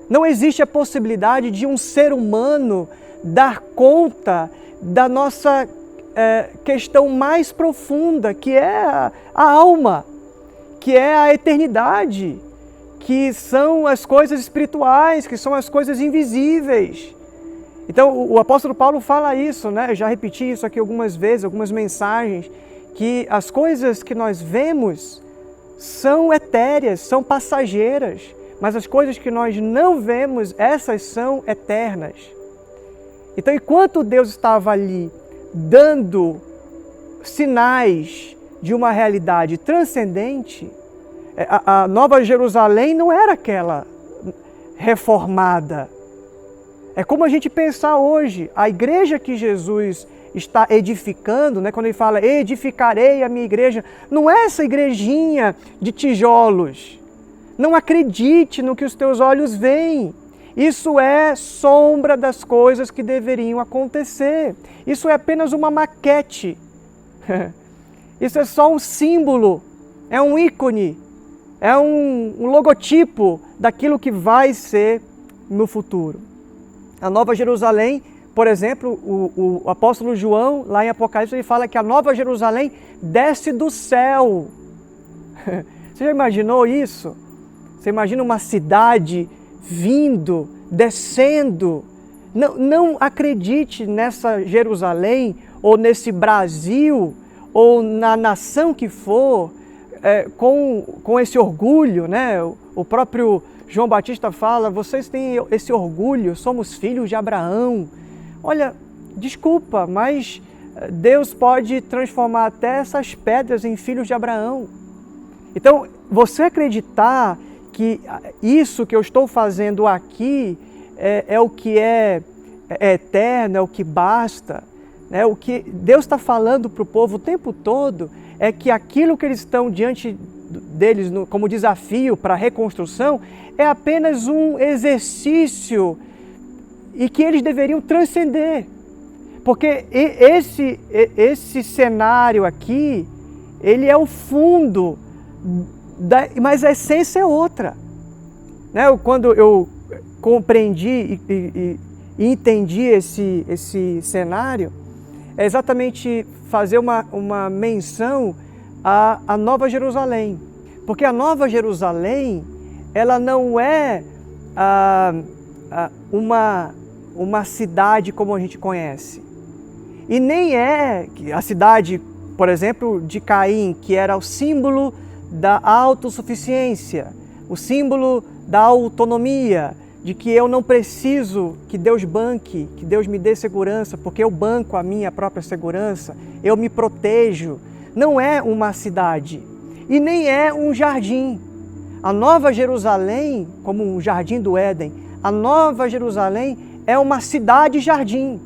Não existe a possibilidade de um ser humano dar conta da nossa questão mais profunda, que é a alma, que é a eternidade, que são as coisas espirituais, que são as coisas invisíveis. Então o apóstolo Paulo fala isso, né? Eu já repeti isso aqui algumas vezes, algumas mensagens, que as coisas que nós vemos são etéreas, são passageiras, mas as coisas que nós não vemos, essas são eternas. Então, enquanto Deus estava ali dando sinais de uma realidade transcendente, a Nova Jerusalém não era aquela reformada. É como a gente pensar hoje, a igreja que Jesus está edificando, né? Quando ele fala, edificarei a minha igreja, não é essa igrejinha de tijolos. Não acredite no que os teus olhos veem. Isso é sombra das coisas que deveriam acontecer. Isso é apenas uma maquete. Isso é só um símbolo, é um ícone, é um logotipo daquilo que vai ser no futuro. A Nova Jerusalém, por exemplo, o apóstolo João, lá em Apocalipse, ele fala que a Nova Jerusalém desce do céu. Você já imaginou isso? Você imagina uma cidade vindo, descendo? Não acredite nessa Jerusalém, ou nesse Brasil, ou na nação que for, com esse orgulho, né? O próprio João Batista fala, vocês têm esse orgulho, somos filhos de Abraão. Olha, desculpa, mas Deus pode transformar até essas pedras em filhos de Abraão. Então, você acreditar que isso que eu estou fazendo aqui é o que é eterno, é o que basta, né? O que Deus está falando para o povo o tempo todo é que aquilo que eles estão diante deles como desafio para a reconstrução é apenas um exercício e que eles deveriam transcender. Porque esse cenário aqui, ele é o fundo, mas a essência é outra. Né? Quando eu compreendi e entendi esse cenário, é exatamente fazer uma menção à Nova Jerusalém. Porque a Nova Jerusalém, ela não é uma cidade como a gente conhece. E nem é a cidade, por exemplo, de Caim, que era o símbolo da autossuficiência, o símbolo da autonomia, de que eu não preciso que Deus banque, que Deus me dê segurança, porque eu banco a minha própria segurança, eu me protejo. Não é uma cidade e nem é um jardim. A Nova Jerusalém, como um jardim do Éden, a Nova Jerusalém é uma cidade-jardim.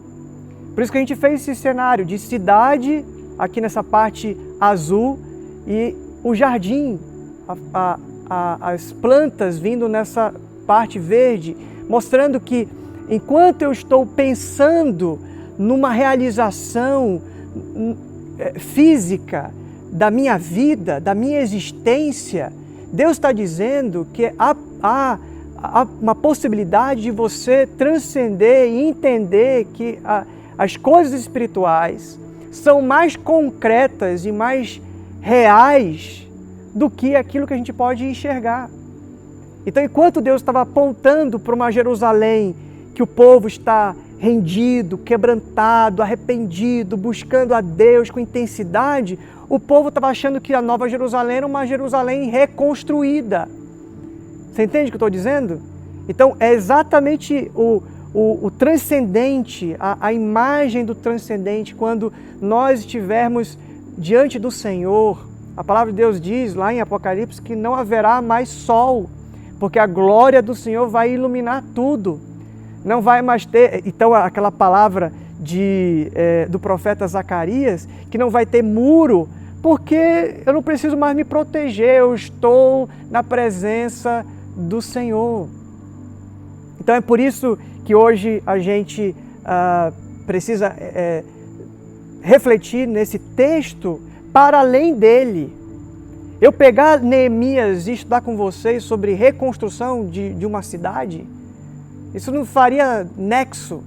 Por isso que a gente fez esse cenário de cidade, aqui nessa parte azul, e o jardim, as plantas vindo parte verde, mostrando que enquanto eu estou pensando numa realização física da minha vida, da minha existência, Deus está dizendo que há uma possibilidade de você transcender e entender que as coisas espirituais são mais concretas e mais reais do que aquilo que a gente pode enxergar. Então, enquanto Deus estava apontando para uma Jerusalém que o povo está rendido, quebrantado, arrependido, buscando a Deus com intensidade, o povo estava achando que a Nova Jerusalém era uma Jerusalém reconstruída. Você entende o que eu estou dizendo? Então, é exatamente o transcendente, a imagem do transcendente, quando nós estivermos diante do Senhor. A palavra de Deus diz lá em Apocalipse que não haverá mais sol, porque a glória do Senhor vai iluminar tudo. Não vai mais ter, então aquela palavra do profeta Zacarias, que não vai ter muro, porque eu não preciso mais me proteger, eu estou na presença do Senhor. Então é por isso que hoje a gente precisa refletir nesse texto para além dele. Eu pegar Neemias e estudar com vocês sobre reconstrução de uma cidade, isso não faria nexo.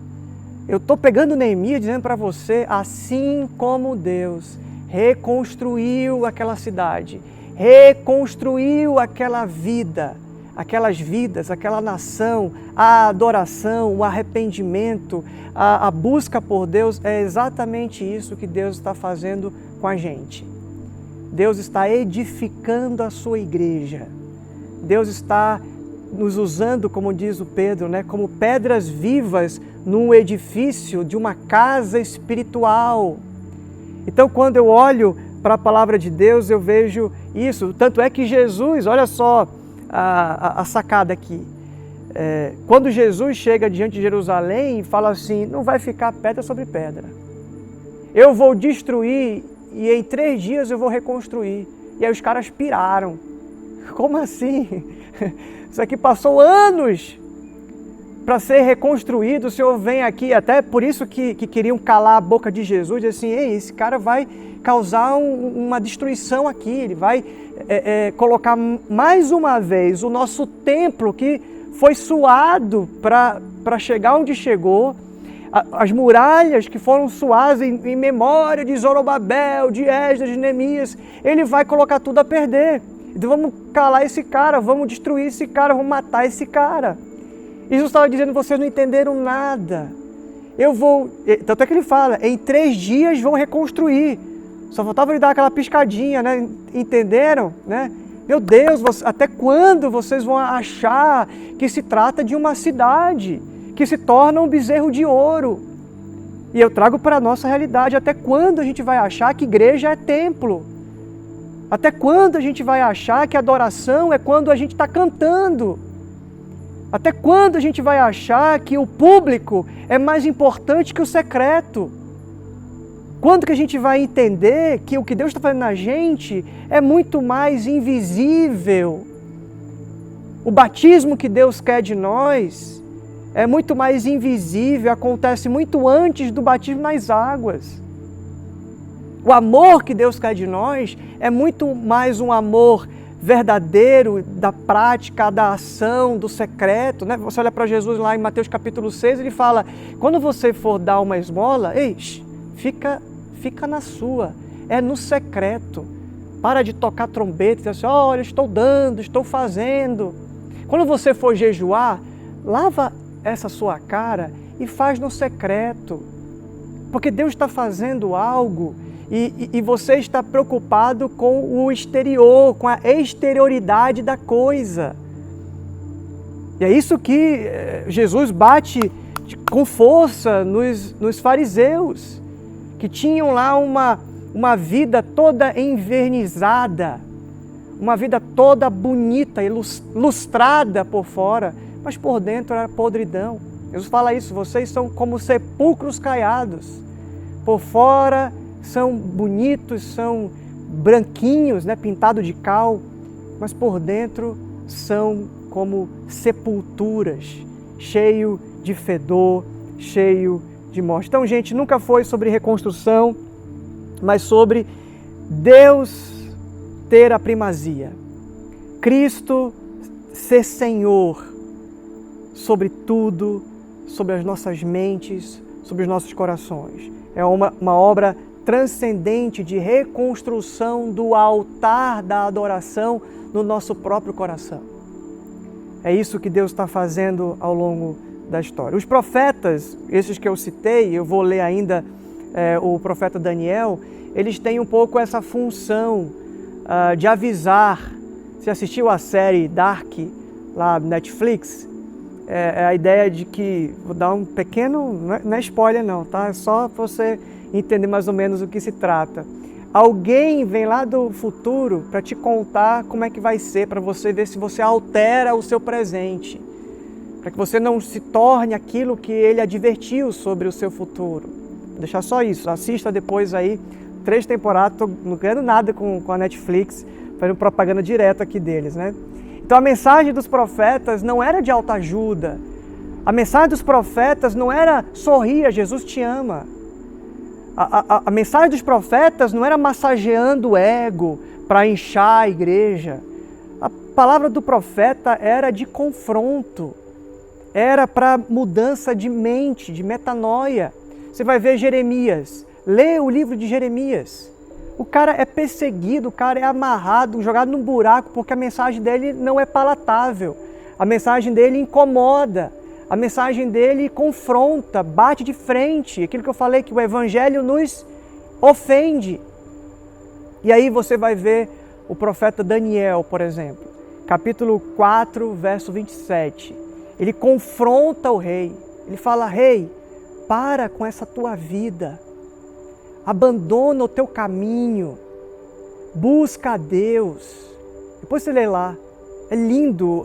Eu estou pegando Neemias dizendo para você, assim como Deus reconstruiu aquela cidade, reconstruiu aquela vida, aquelas vidas, aquela nação, a adoração, o arrependimento, a busca por Deus, é exatamente isso que Deus está fazendo com a gente. Deus está edificando a sua igreja. Deus está nos usando, como diz o Pedro, como pedras vivas num edifício de uma casa espiritual. Então, quando eu olho para a palavra de Deus, eu vejo isso. Tanto é que Jesus, olha só a sacada aqui. Quando Jesus chega diante de Jerusalém e fala assim, não vai ficar pedra sobre pedra. Eu vou destruir e em 3 dias eu vou reconstruir. E aí os caras piraram. Como assim? Isso aqui passou anos para ser reconstruído. O Senhor vem aqui, até por isso que queriam calar a boca de Jesus, dizer assim, ei, esse cara vai causar uma destruição aqui, ele vai colocar mais uma vez o nosso templo que foi suado para chegar onde chegou, as muralhas que foram suadas em memória de Zorobabel, de Esdras, de Neemias, ele vai colocar tudo a perder. Então vamos calar esse cara, vamos destruir esse cara, vamos matar esse cara. Jesus estava dizendo, vocês não entenderam nada. Tanto é que ele fala, em 3 dias vão reconstruir. Só faltava ele dar aquela piscadinha, Entenderam? Meu Deus, até quando vocês vão achar que se trata de uma cidade que se torna um bezerro de ouro? E eu trago para a nossa realidade, até quando a gente vai achar que igreja é templo? Até quando a gente vai achar que adoração é quando a gente está cantando? Até quando a gente vai achar que o público é mais importante que o secreto? Quando que a gente vai entender que o que Deus está fazendo na gente é muito mais invisível? O batismo que Deus quer de nós é muito mais invisível, acontece muito antes do batismo nas águas. O amor que Deus quer de nós é muito mais um amor verdadeiro, da prática, da ação, do secreto. Você olha para Jesus lá em Mateus capítulo 6, ele fala, quando você for dar uma esmola, fica na sua, é no secreto. Para de tocar trombeta e dizer assim, olha, estou dando, estou fazendo. Quando você for jejuar, lava essa sua cara e faz no secreto. Porque Deus está fazendo algo e você está preocupado com o exterior, com a exterioridade da coisa. E é isso que Jesus bate com força nos fariseus, que tinham lá uma vida toda envernizada, uma vida toda bonita e lustrada por fora, mas por dentro era podridão. Jesus fala isso, vocês são como sepulcros caiados. Por fora são bonitos, são branquinhos, pintados de cal, mas por dentro são como sepulturas, cheio de fedor, cheio de morte. Então, gente, nunca foi sobre reconstrução, mas sobre Deus ter a primazia. Cristo ser Senhor sobre tudo, sobre as nossas mentes, sobre os nossos corações. É uma obra transcendente de reconstrução do altar da adoração no nosso próprio coração. É isso que Deus está fazendo ao longo da história. Os profetas, esses que eu citei, eu vou ler ainda o profeta Daniel, eles têm um pouco essa função de avisar. Você assistiu a série Dark, lá no Netflix? É a ideia de que, vou dar um pequeno, não é spoiler não, tá? É só para você entender mais ou menos o que se trata. Alguém vem lá do futuro para te contar como é que vai ser, para você ver se você altera o seu presente, para que você não se torne aquilo que ele advertiu sobre o seu futuro. Vou deixar só isso, assista depois aí, 3 temporadas, não ganhando nada com a Netflix, fazendo propaganda direta aqui deles, né? Então a mensagem dos profetas não era de autoajuda, a mensagem dos profetas não era sorria, Jesus te ama. A mensagem dos profetas não era massageando o ego para inchar a igreja. A palavra do profeta era de confronto, era para mudança de mente, de metanoia. Você vai ver Jeremias, lê o livro de Jeremias. O cara é perseguido, o cara é amarrado, jogado num buraco, porque a mensagem dele não é palatável. A mensagem dele incomoda. A mensagem dele confronta, bate de frente. Aquilo que eu falei, que o evangelho nos ofende. E aí você vai ver o profeta Daniel, por exemplo, capítulo 4, verso 27. Ele confronta o rei. Ele fala, rei, para com essa tua vida. Abandona o teu caminho. Busca a Deus. Depois você lê lá. É lindo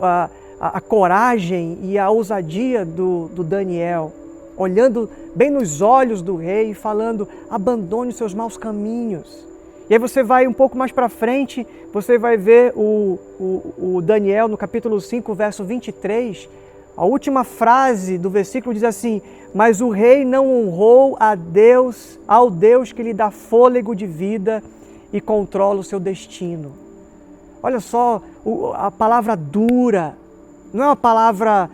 a coragem e a ousadia do Daniel, olhando bem nos olhos do rei e falando, abandone os seus maus caminhos. E aí você vai um pouco mais para frente, você vai ver o Daniel no capítulo 5, verso 23, a última frase do versículo diz assim, mas o rei não honrou ao Deus que lhe dá fôlego de vida e controla o seu destino. Olha só, a palavra dura, não é uma palavra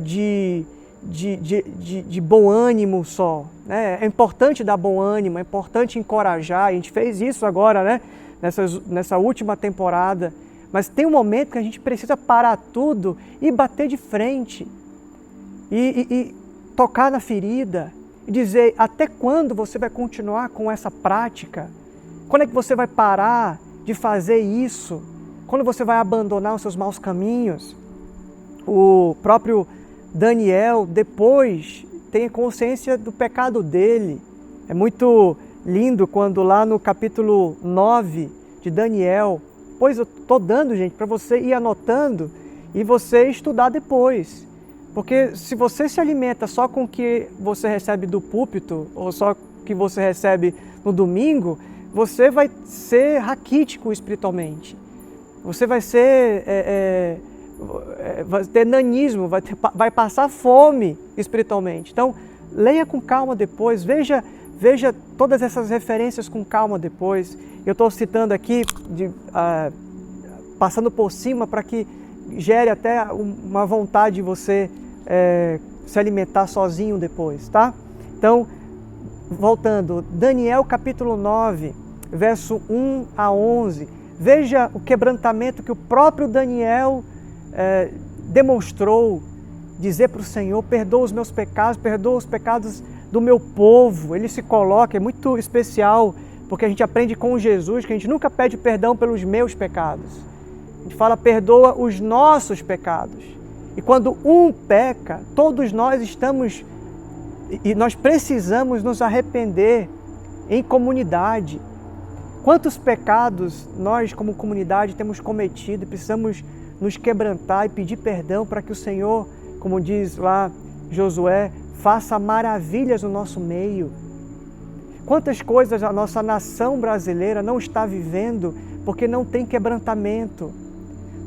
de bom ânimo só. Né? É importante dar bom ânimo, é importante encorajar. A gente fez isso agora, né? Nessa última temporada. Mas tem um momento que a gente precisa parar tudo e bater de frente. E tocar na ferida. E dizer, até quando você vai continuar com essa prática? Quando é que você vai parar de fazer isso? Quando você vai abandonar os seus maus caminhos? O próprio Daniel, depois, tem consciência do pecado dele. É muito lindo quando lá no capítulo 9 de Daniel, pois eu estou dando, gente, para você ir anotando e você estudar depois. Porque se você se alimenta só com o que você recebe do púlpito, ou só o que você recebe no domingo, você vai ser raquítico espiritualmente. Você vai ser... vai ter nanismo, vai passar fome espiritualmente. Então, leia com calma depois, veja todas essas referências com calma depois. Eu estou citando aqui, passando por cima para que gere até uma vontade de você se alimentar sozinho depois, tá? Então, voltando, Daniel capítulo 9, verso 1 a 11, veja o quebrantamento que o próprio Daniel demonstrou, dizer para o Senhor, perdoa os meus pecados, perdoa os pecados do meu povo. Ele se coloca, é muito especial, porque a gente aprende com Jesus que a gente nunca pede perdão pelos meus pecados. A gente fala, perdoa os nossos pecados. E quando um peca, todos nós estamos, e nós precisamos nos arrepender em comunidade. Quantos pecados nós como comunidade temos cometido e precisamos nos quebrantar e pedir perdão para que o Senhor, como diz lá Josué, faça maravilhas no nosso meio. Quantas coisas a nossa nação brasileira não está vivendo porque não tem quebrantamento.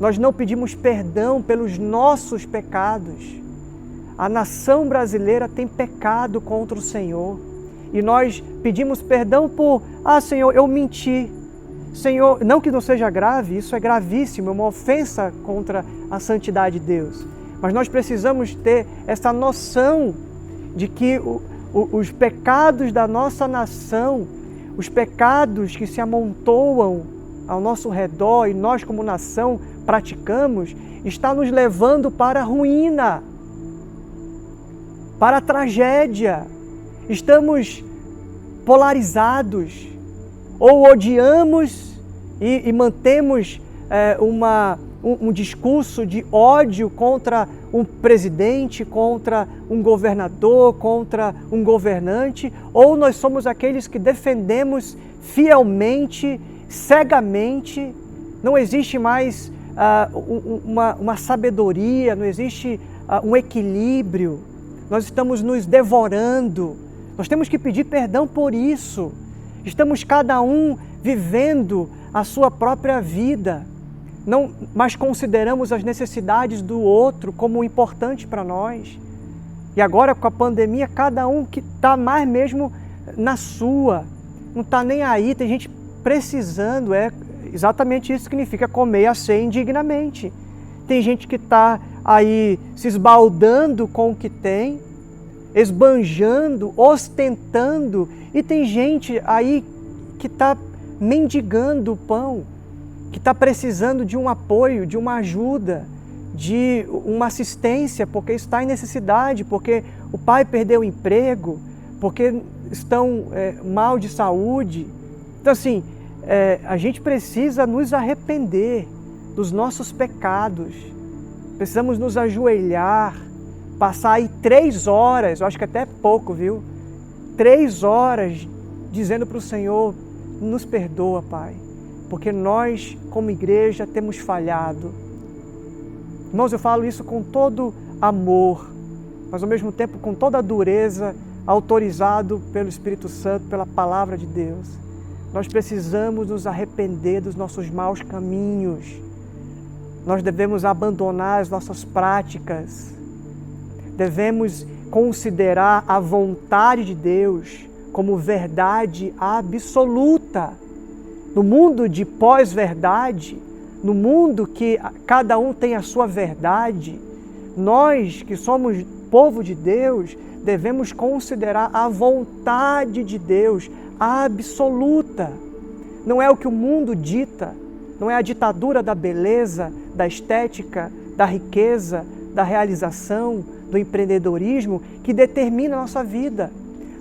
nós não pedimos perdão pelos nossos pecados. A nação brasileira tem pecado contra o Senhor. E nós pedimos perdão por, Senhor, eu menti. Senhor, não que não seja grave, isso é gravíssimo, é uma ofensa contra a santidade de Deus. Mas nós precisamos ter essa noção de que os pecados da nossa nação, os pecados que se amontoam ao nosso redor e nós como nação praticamos, está nos levando para a ruína, para a tragédia. Estamos polarizados, ou odiamos e mantemos um discurso de ódio contra um presidente, contra um governador, contra um governante, ou nós somos aqueles que defendemos fielmente, cegamente. Não existe mais uma sabedoria, não existe um equilíbrio. Nós estamos nos devorando. Nós temos que pedir perdão por isso. Estamos cada um vivendo a sua própria vida. Não, mas consideramos as necessidades do outro como importante para nós. E agora com a pandemia, cada um que está mais mesmo na sua, não está nem aí, tem gente precisando, é exatamente isso que significa comer a ceia indignamente. Tem gente que está aí se esbaldando com o que tem, esbanjando, ostentando, e tem gente aí que está mendigando o pão, que está precisando de um apoio, de uma ajuda, de uma assistência, porque está em necessidade, porque o pai perdeu o emprego, porque estão mal de saúde. Então assim, a gente precisa nos arrepender dos nossos pecados, precisamos nos ajoelhar, passar aí 3 horas, eu acho que até é pouco, viu? 3 horas dizendo para o Senhor, nos perdoa, Pai, porque nós, como igreja, temos falhado. Irmãos, eu falo isso com todo amor, mas ao mesmo tempo com toda a dureza, autorizado pelo Espírito Santo, pela Palavra de Deus. Nós precisamos nos arrepender dos nossos maus caminhos. Nós devemos abandonar as nossas práticas. Devemos considerar a vontade de Deus como verdade absoluta. No mundo de pós-verdade, no mundo que cada um tem a sua verdade, nós que somos povo de Deus, devemos considerar a vontade de Deus absoluta. Não é o que o mundo dita, não é a ditadura da beleza, da estética, da riqueza, da realização, do empreendedorismo que determina a nossa vida.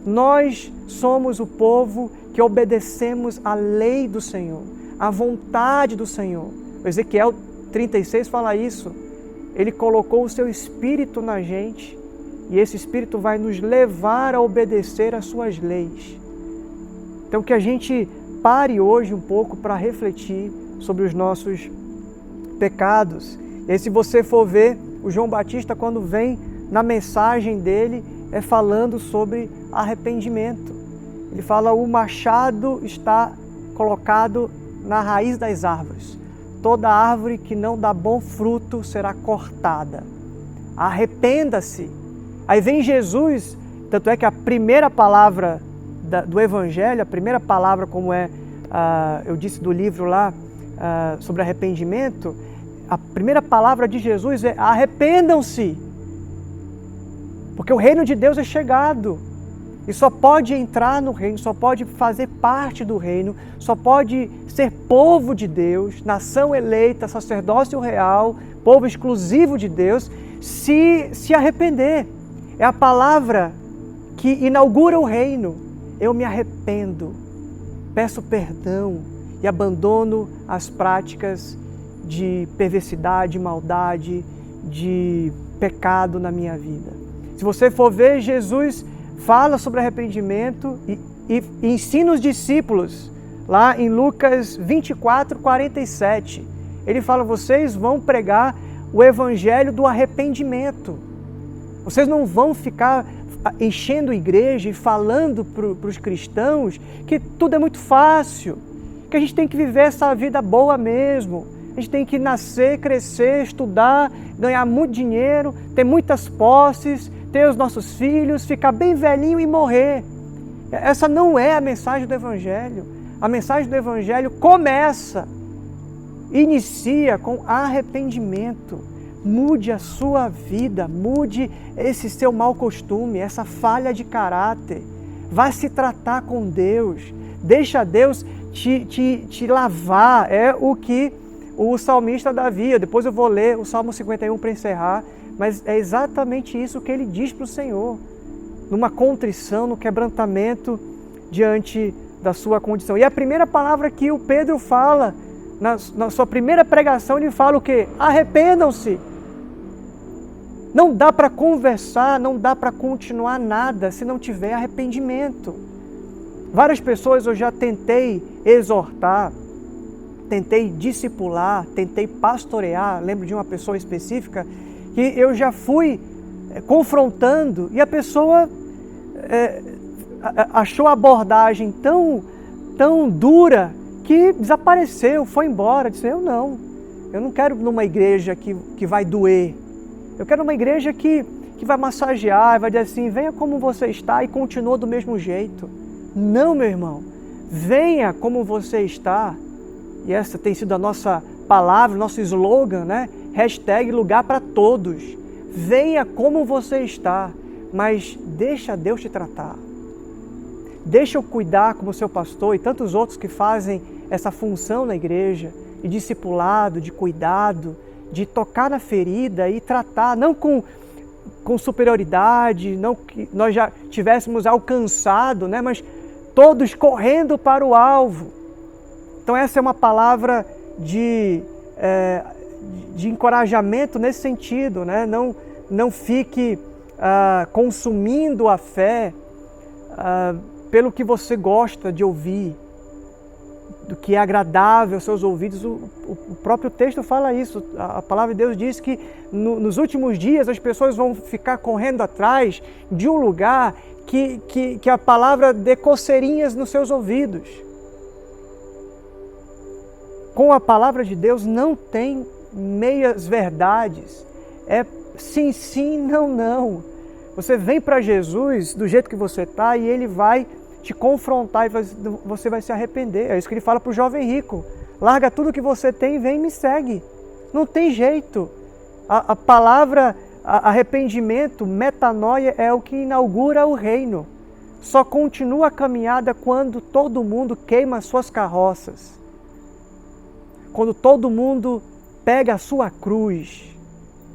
Nós somos o povo que obedecemos à lei do Senhor, à vontade do Senhor. O Ezequiel 36 fala isso. Ele colocou o seu Espírito na gente e esse Espírito vai nos levar a obedecer às suas leis. Então que a gente pare hoje um pouco para refletir sobre os nossos pecados. E aí, se você for ver, o João Batista, quando vem na mensagem dele, é falando sobre arrependimento. Ele fala, o machado está colocado na raiz das árvores. Toda árvore que não dá bom fruto será cortada. Arrependa-se. Aí vem Jesus, tanto é que a primeira palavra do Evangelho, a primeira palavra, como eu disse do livro lá, sobre arrependimento, a primeira palavra de Jesus é arrependam-se. Porque o reino de Deus é chegado. E só pode entrar no reino, só pode fazer parte do reino, só pode ser povo de Deus, nação eleita, sacerdócio real, povo exclusivo de Deus, se arrepender. É a palavra que inaugura o reino. Eu me arrependo, peço perdão e abandono as práticas de perversidade, maldade, de pecado na minha vida. Se você for ver, Jesus fala sobre arrependimento e ensina os discípulos, lá em Lucas 24, 47. Ele fala, vocês vão pregar o evangelho do arrependimento. Vocês não vão ficar enchendo a igreja e falando para os cristãos que tudo é muito fácil, que a gente tem que viver essa vida boa mesmo, A gente tem que nascer, crescer, estudar, ganhar muito dinheiro, ter muitas posses, ter os nossos filhos, ficar bem velhinho e morrer. Essa não é a mensagem do Evangelho. A mensagem do Evangelho inicia com arrependimento. Mude a sua vida, mude esse seu mau costume, essa falha de caráter. Vá se tratar com Deus. Deixa Deus te lavar. É o que o salmista Davi, depois eu vou ler o Salmo 51 para encerrar, mas é exatamente isso que ele diz para o Senhor, numa contrição, no quebrantamento diante da sua condição. E a primeira palavra que o Pedro fala, na sua primeira pregação, ele fala o quê? Arrependam-se. Não dá para conversar, não dá para continuar nada se não tiver arrependimento. Várias pessoas eu já tentei exortar, tentei discipular, tentei pastorear. Lembro de uma pessoa específica que eu já fui confrontando e a pessoa achou a abordagem tão dura que desapareceu, foi embora. Disse, eu não quero numa igreja que vai doer. Eu quero uma igreja que vai massagear, vai dizer assim, venha como você está e continua do mesmo jeito. Não, meu irmão, venha como você está. E essa tem sido a nossa palavra, nosso slogan, né? # lugar para todos. Venha como você está, mas deixa Deus te tratar. Deixa eu cuidar como seu pastor e tantos outros que fazem essa função na igreja, de discipulado, de cuidado, de tocar na ferida e tratar, não com superioridade, não que nós já tivéssemos alcançado, né? Mas todos correndo para o alvo. Então essa é uma palavra de encorajamento nesse sentido, né? Não fique consumindo a fé pelo que você gosta de ouvir, do que é agradável aos seus ouvidos. O próprio texto fala isso. A palavra de Deus diz que nos últimos dias as pessoas vão ficar correndo atrás de um lugar que a palavra dê coceirinhas nos seus ouvidos. Com a palavra de Deus não tem meias verdades. É sim, sim, não, não. Você vem para Jesus do jeito que você está e Ele vai te confrontar e você vai se arrepender. É isso que Ele fala para o jovem rico. Larga tudo que você tem e vem e me segue. Não tem jeito. A palavra arrependimento, metanoia, é o que inaugura o reino. Só continua a caminhada quando todo mundo queima as suas carroças. Quando todo mundo pega a sua cruz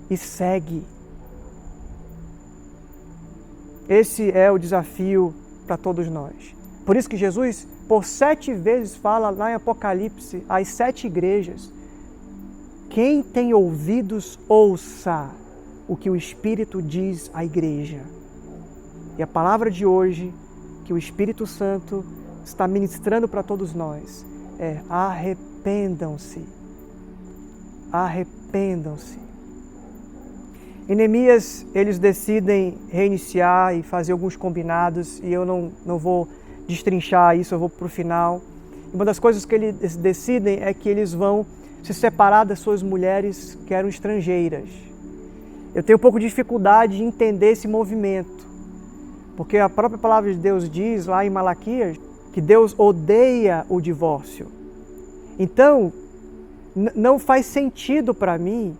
e segue. Esse é o desafio para todos nós. Por isso que Jesus, por 7 vezes, fala lá em Apocalipse, às 7 igrejas, quem tem ouvidos, ouça o que o Espírito diz à igreja. E a palavra de hoje, que o Espírito Santo está ministrando para todos nós, é arrependam-se. Arrependam-se. Em Neemias, eles decidem reiniciar e fazer alguns combinados, e eu não vou destrinchar isso, eu vou para o final. Uma das coisas que eles decidem é que eles vão se separar das suas mulheres que eram estrangeiras. Eu tenho um pouco de dificuldade de entender esse movimento, porque a própria palavra de Deus diz lá em Malaquias que Deus odeia o divórcio. Então, não faz sentido para mim,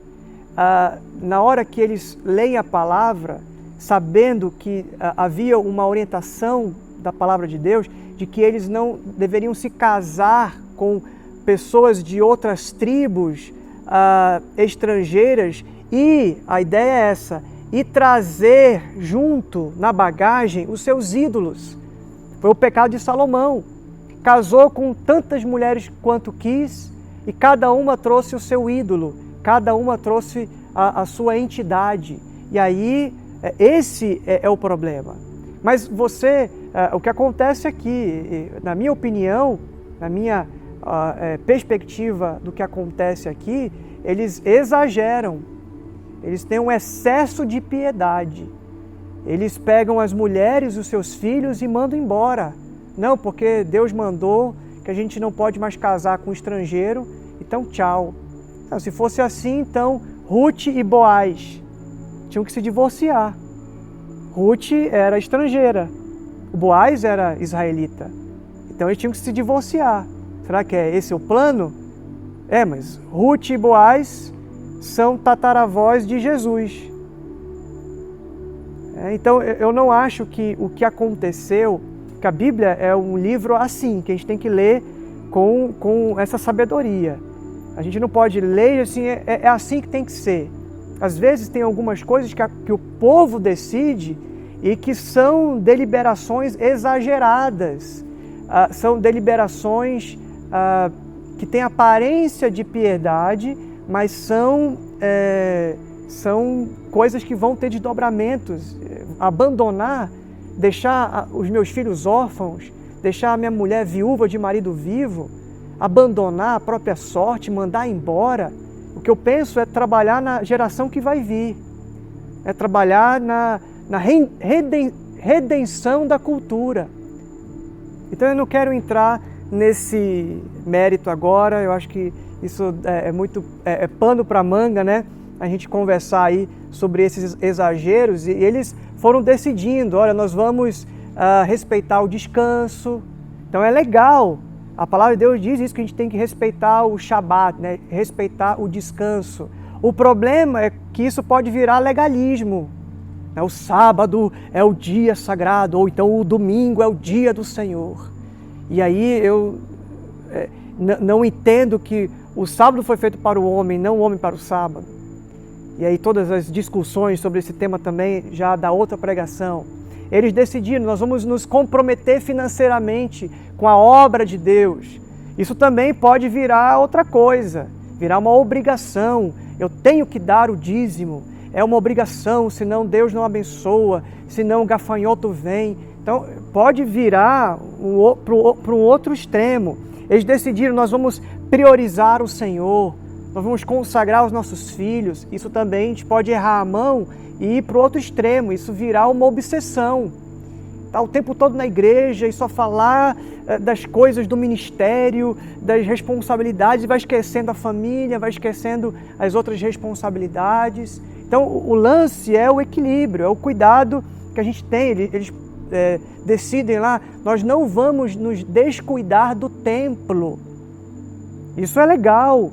na hora que eles leem a palavra, sabendo que havia uma orientação da palavra de Deus, de que eles não deveriam se casar com pessoas de outras tribos estrangeiras, e a ideia é essa, e trazer junto na bagagem os seus ídolos. Foi o pecado de Salomão. Casou com tantas mulheres quanto quis, e cada uma trouxe o seu ídolo, cada uma trouxe a sua entidade. E aí, esse é o problema. Mas o que acontece aqui, na minha opinião, na minha perspectiva do que acontece aqui, eles exageram. Eles têm um excesso de piedade. Eles pegam as mulheres, os seus filhos e mandam embora. Não, porque Deus mandou que a gente não pode mais casar com estrangeiro, então tchau. Não, se fosse assim, então Ruth e Boaz tinham que se divorciar. Ruth era estrangeira, o Boaz era israelita. Então eles tinham que se divorciar. Será que esse é o plano? Mas Ruth e Boaz são tataravós de Jesus. Então eu não acho que o que aconteceu, que a Bíblia é um livro assim, que a gente tem que ler com essa sabedoria. A gente não pode ler assim, é assim que tem que ser. Às vezes tem algumas coisas que o povo decide e que são deliberações exageradas. São deliberações que têm aparência de piedade, mas são coisas que vão ter desdobramentos. Abandonar, deixar os meus filhos órfãos, deixar a minha mulher viúva de marido vivo, abandonar a própria sorte, mandar embora. O que eu penso é trabalhar na geração que vai vir, é trabalhar na redenção da cultura. Então eu não quero entrar nesse mérito agora, eu acho que isso é pano para manga, né? A gente conversar aí sobre esses exageros, e eles foram decidindo, olha, nós vamos respeitar o descanso. Então é legal, a palavra de Deus diz isso, que a gente tem que respeitar o Shabat, né? Respeitar o descanso. O problema é que isso pode virar legalismo. O sábado é o dia sagrado, ou então o domingo é o dia do Senhor. E aí eu não entendo que o sábado foi feito para o homem, não o homem para o sábado. E aí todas as discussões sobre esse tema também já dá outra pregação. Eles decidiram, nós vamos nos comprometer financeiramente com a obra de Deus. Isso também pode virar outra coisa, virar uma obrigação. Eu tenho que dar o dízimo, é uma obrigação, senão Deus não abençoa, senão o gafanhoto vem. Então pode virar para um outro extremo. Eles decidiram, nós vamos priorizar o Senhor, nós vamos consagrar os nossos filhos. Isso também a gente pode errar a mão e ir para o outro extremo, isso virar uma obsessão. Tá o tempo todo na igreja e só falar das coisas do ministério, das responsabilidades, e vai esquecendo a família, vai esquecendo as outras responsabilidades. Então o lance é o equilíbrio, é o cuidado que a gente tem. Eles decidem lá, nós não vamos nos descuidar do templo. Isso é legal,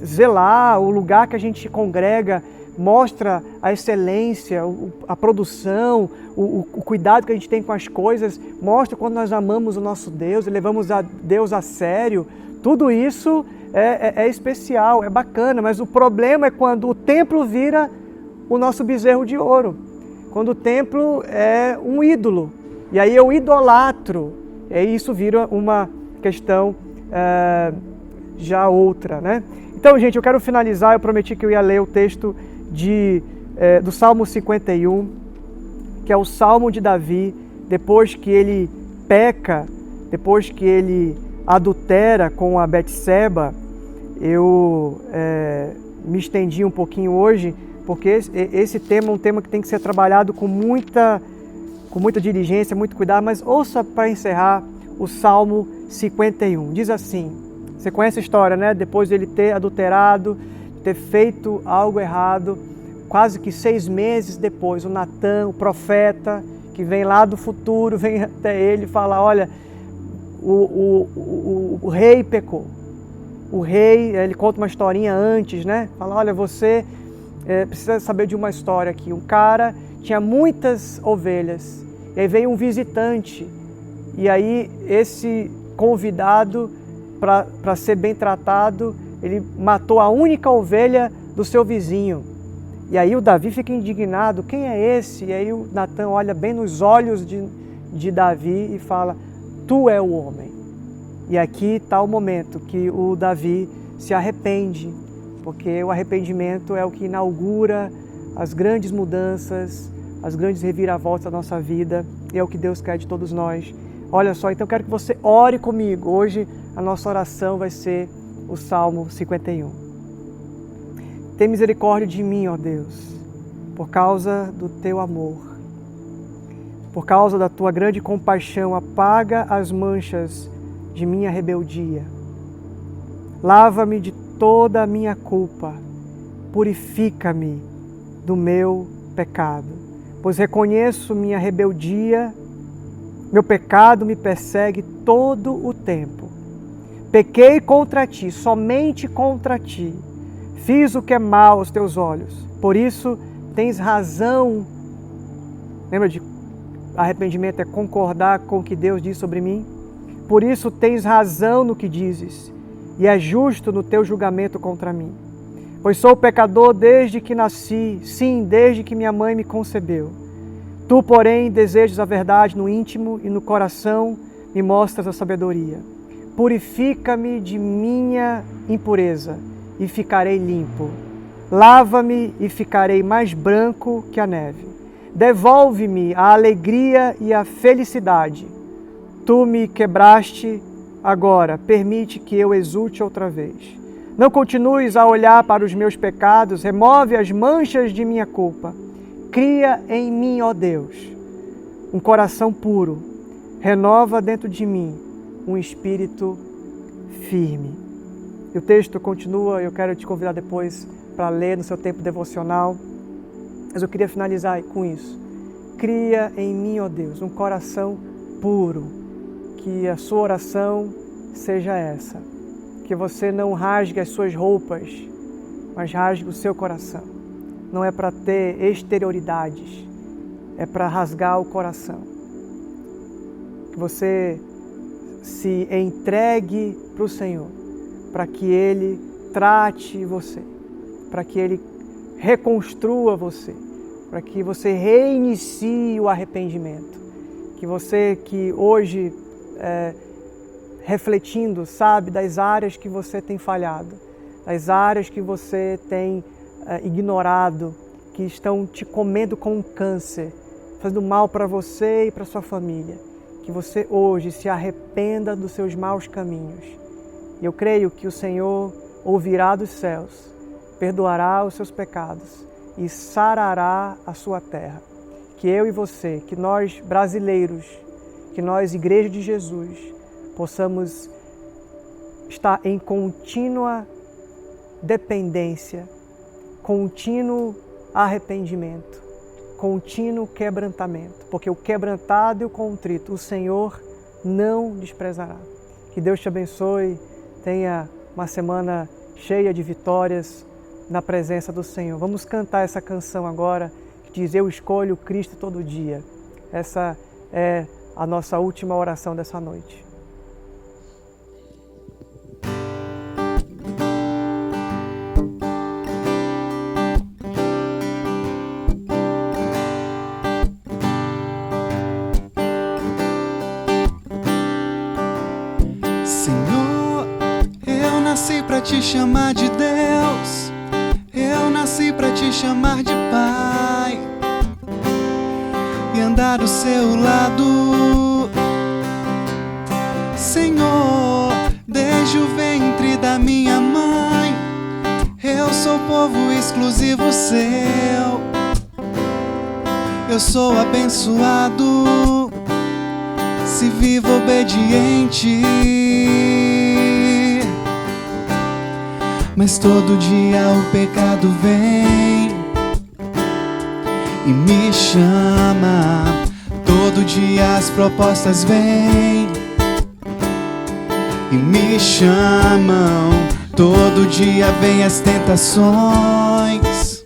zelar o lugar que a gente congrega, mostra a excelência, a produção, o cuidado que a gente tem com as coisas, mostra quando nós amamos o nosso Deus e levamos a Deus a sério. Tudo isso é especial, é bacana, mas o problema é quando o templo vira o nosso bezerro de ouro, quando o templo é um ídolo, e aí eu idolatro, e aí isso vira uma questão já outra, né? Então, gente, eu quero finalizar, eu prometi que eu ia ler o texto do Salmo 51, que é o Salmo de Davi, depois que ele peca, depois que ele adultera com a Betseba. Eu me estendi um pouquinho hoje, porque esse tema é um tema que tem que ser trabalhado com muita diligência, muito cuidado, mas ouça para encerrar o Salmo 51. Diz assim, você conhece a história, né? Depois de ele ter adulterado, ter feito algo errado, quase que 6 meses depois, o Natan, o profeta, que vem lá do futuro, vem até ele e fala, olha, o rei pecou. O rei, ele conta uma historinha antes, né? Fala, olha, você precisa saber de uma história aqui. Um cara tinha muitas ovelhas, e aí veio um visitante, e aí esse convidado, para ser bem tratado, ele matou a única ovelha do seu vizinho. E aí o Davi fica indignado, quem é esse? E aí o Natan olha bem nos olhos de Davi e fala, tu é o homem. E aqui está o momento que o Davi se arrepende, porque o arrependimento é o que inaugura as grandes mudanças, as grandes reviravoltas da nossa vida, e é o que Deus quer de todos nós. Olha só, então eu quero que você ore comigo. Hoje a nossa oração vai ser o Salmo 51. Tem misericórdia de mim, ó Deus, por causa do teu amor. Por causa da tua grande compaixão, apaga as manchas de minha rebeldia. Lava-me de toda a minha culpa. Purifica-me do meu pecado, pois reconheço minha rebeldia, meu pecado me persegue todo o tempo. Pequei contra ti, somente contra ti. Fiz o que é mal aos teus olhos. Por isso tens razão. Lembra de arrependimento é concordar com o que Deus diz sobre mim? Por isso tens razão no que dizes, e é justo no teu julgamento contra mim. Pois sou pecador desde que nasci, sim, desde que minha mãe me concebeu. Tu, porém, desejas a verdade no íntimo e no coração me mostras a sabedoria. Purifica-me de minha impureza e ficarei limpo. Lava-me e ficarei mais branco que a neve. Devolve-me a alegria e a felicidade. Tu me quebraste, agora permite que eu exulte outra vez. Não continues a olhar para os meus pecados, remove as manchas de minha culpa. Cria em mim, ó Deus, um coração puro. Renova dentro de mim um espírito firme. E o texto continua, eu quero te convidar depois para ler no seu tempo devocional. Mas eu queria finalizar com isso. Cria em mim, ó Deus, um coração puro. Que a sua oração seja essa. Que você não rasgue as suas roupas, mas rasgue o seu coração. Não é para ter exterioridades, é para rasgar o coração. Que você se entregue para o Senhor, para que Ele trate você, para que Ele reconstrua você, para que você reinicie o arrependimento. Que você que hoje, refletindo, sabe das áreas que você tem falhado, das áreas que você tem ignorado, que estão te comendo com um câncer, fazendo mal para você e para sua família. Que você hoje se arrependa dos seus maus caminhos. E eu creio que o Senhor ouvirá dos céus, perdoará os seus pecados e sarará a sua terra. Que eu e você, que nós brasileiros, que nós, Igreja de Jesus, possamos estar em contínua dependência, contínuo arrependimento, contínuo quebrantamento, porque o quebrantado e o contrito o Senhor não desprezará. Que Deus te abençoe, tenha uma semana cheia de vitórias na presença do Senhor. Vamos cantar essa canção agora, que diz: eu escolho Cristo todo dia. Essa é a nossa última oração dessa noite. Senhor, eu nasci pra te chamar de Deus, eu nasci pra te chamar de Pai e andar do seu lado. Senhor, desde o ventre da minha mãe, eu sou povo exclusivo seu. Eu sou abençoado se vivo obediente, mas todo dia o pecado vem e me chama. Todo dia as propostas vêm e me chamam. Todo dia vem as tentações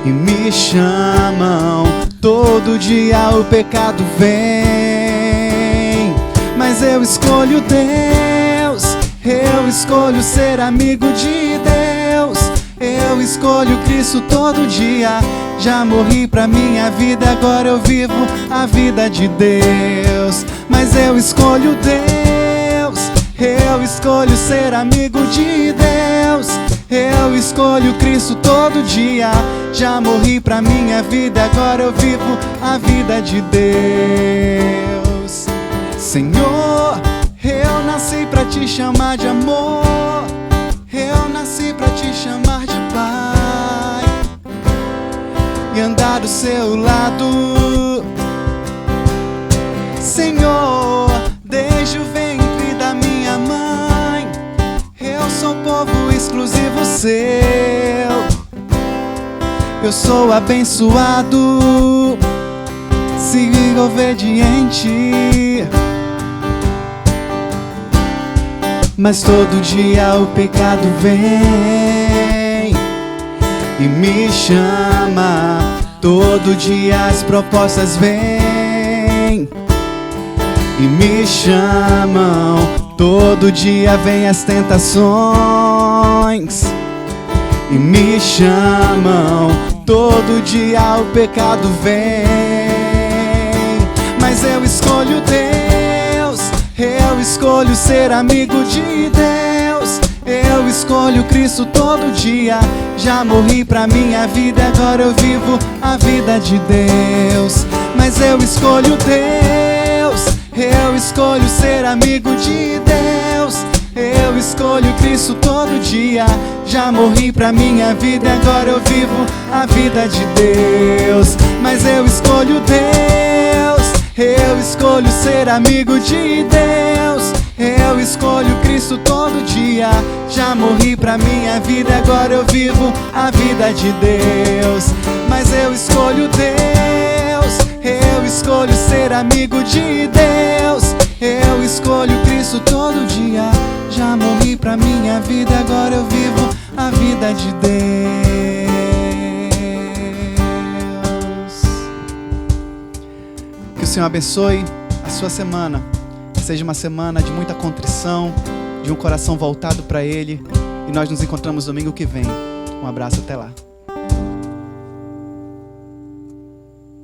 e me chamam. Todo dia o pecado vem, mas eu escolho Deus. Eu escolho ser amigo de Deus. Eu escolho Cristo todo dia. Já morri pra minha vida, agora eu vivo a vida de Deus. Mas eu escolho Deus. Eu escolho ser amigo de Deus. Eu escolho Cristo todo dia. Já morri pra minha vida, agora eu vivo a vida de Deus. Senhor, eu nasci pra te chamar de amor. Eu nasci pra te chamar de Pai e andar do seu lado. Senhor, desde o ventre da minha mãe, eu sou povo exclusivo seu. Eu sou abençoado, sigo obediente. Mas todo dia o pecado vem e me chama. Todo dia as propostas vêm e me chamam. Todo dia vem as tentações e me chamam. Todo dia o pecado vem, mas eu escolho Deus. Eu escolho ser amigo de Deus. Eu escolho Cristo todo dia. Já morri pra minha vida, agora eu vivo a vida de Deus. Mas eu escolho Deus. Eu escolho ser amigo de Deus. Eu escolho Cristo todo dia. Já morri pra minha vida, agora eu vivo a vida de Deus. Mas eu escolho Deus. Eu escolho ser amigo de Deus. Eu escolho Cristo todo dia. Já morri pra minha vida, agora eu vivo a vida de Deus. Mas eu escolho Deus. Eu escolho ser amigo de Deus. Eu escolho Cristo todo dia. Já morri pra minha vida, agora eu vivo a vida de Deus. Que o Senhor abençoe a sua semana. Que seja uma semana de muita contrição, de um coração voltado para Ele. E nós nos encontramos domingo que vem. Um abraço, até lá.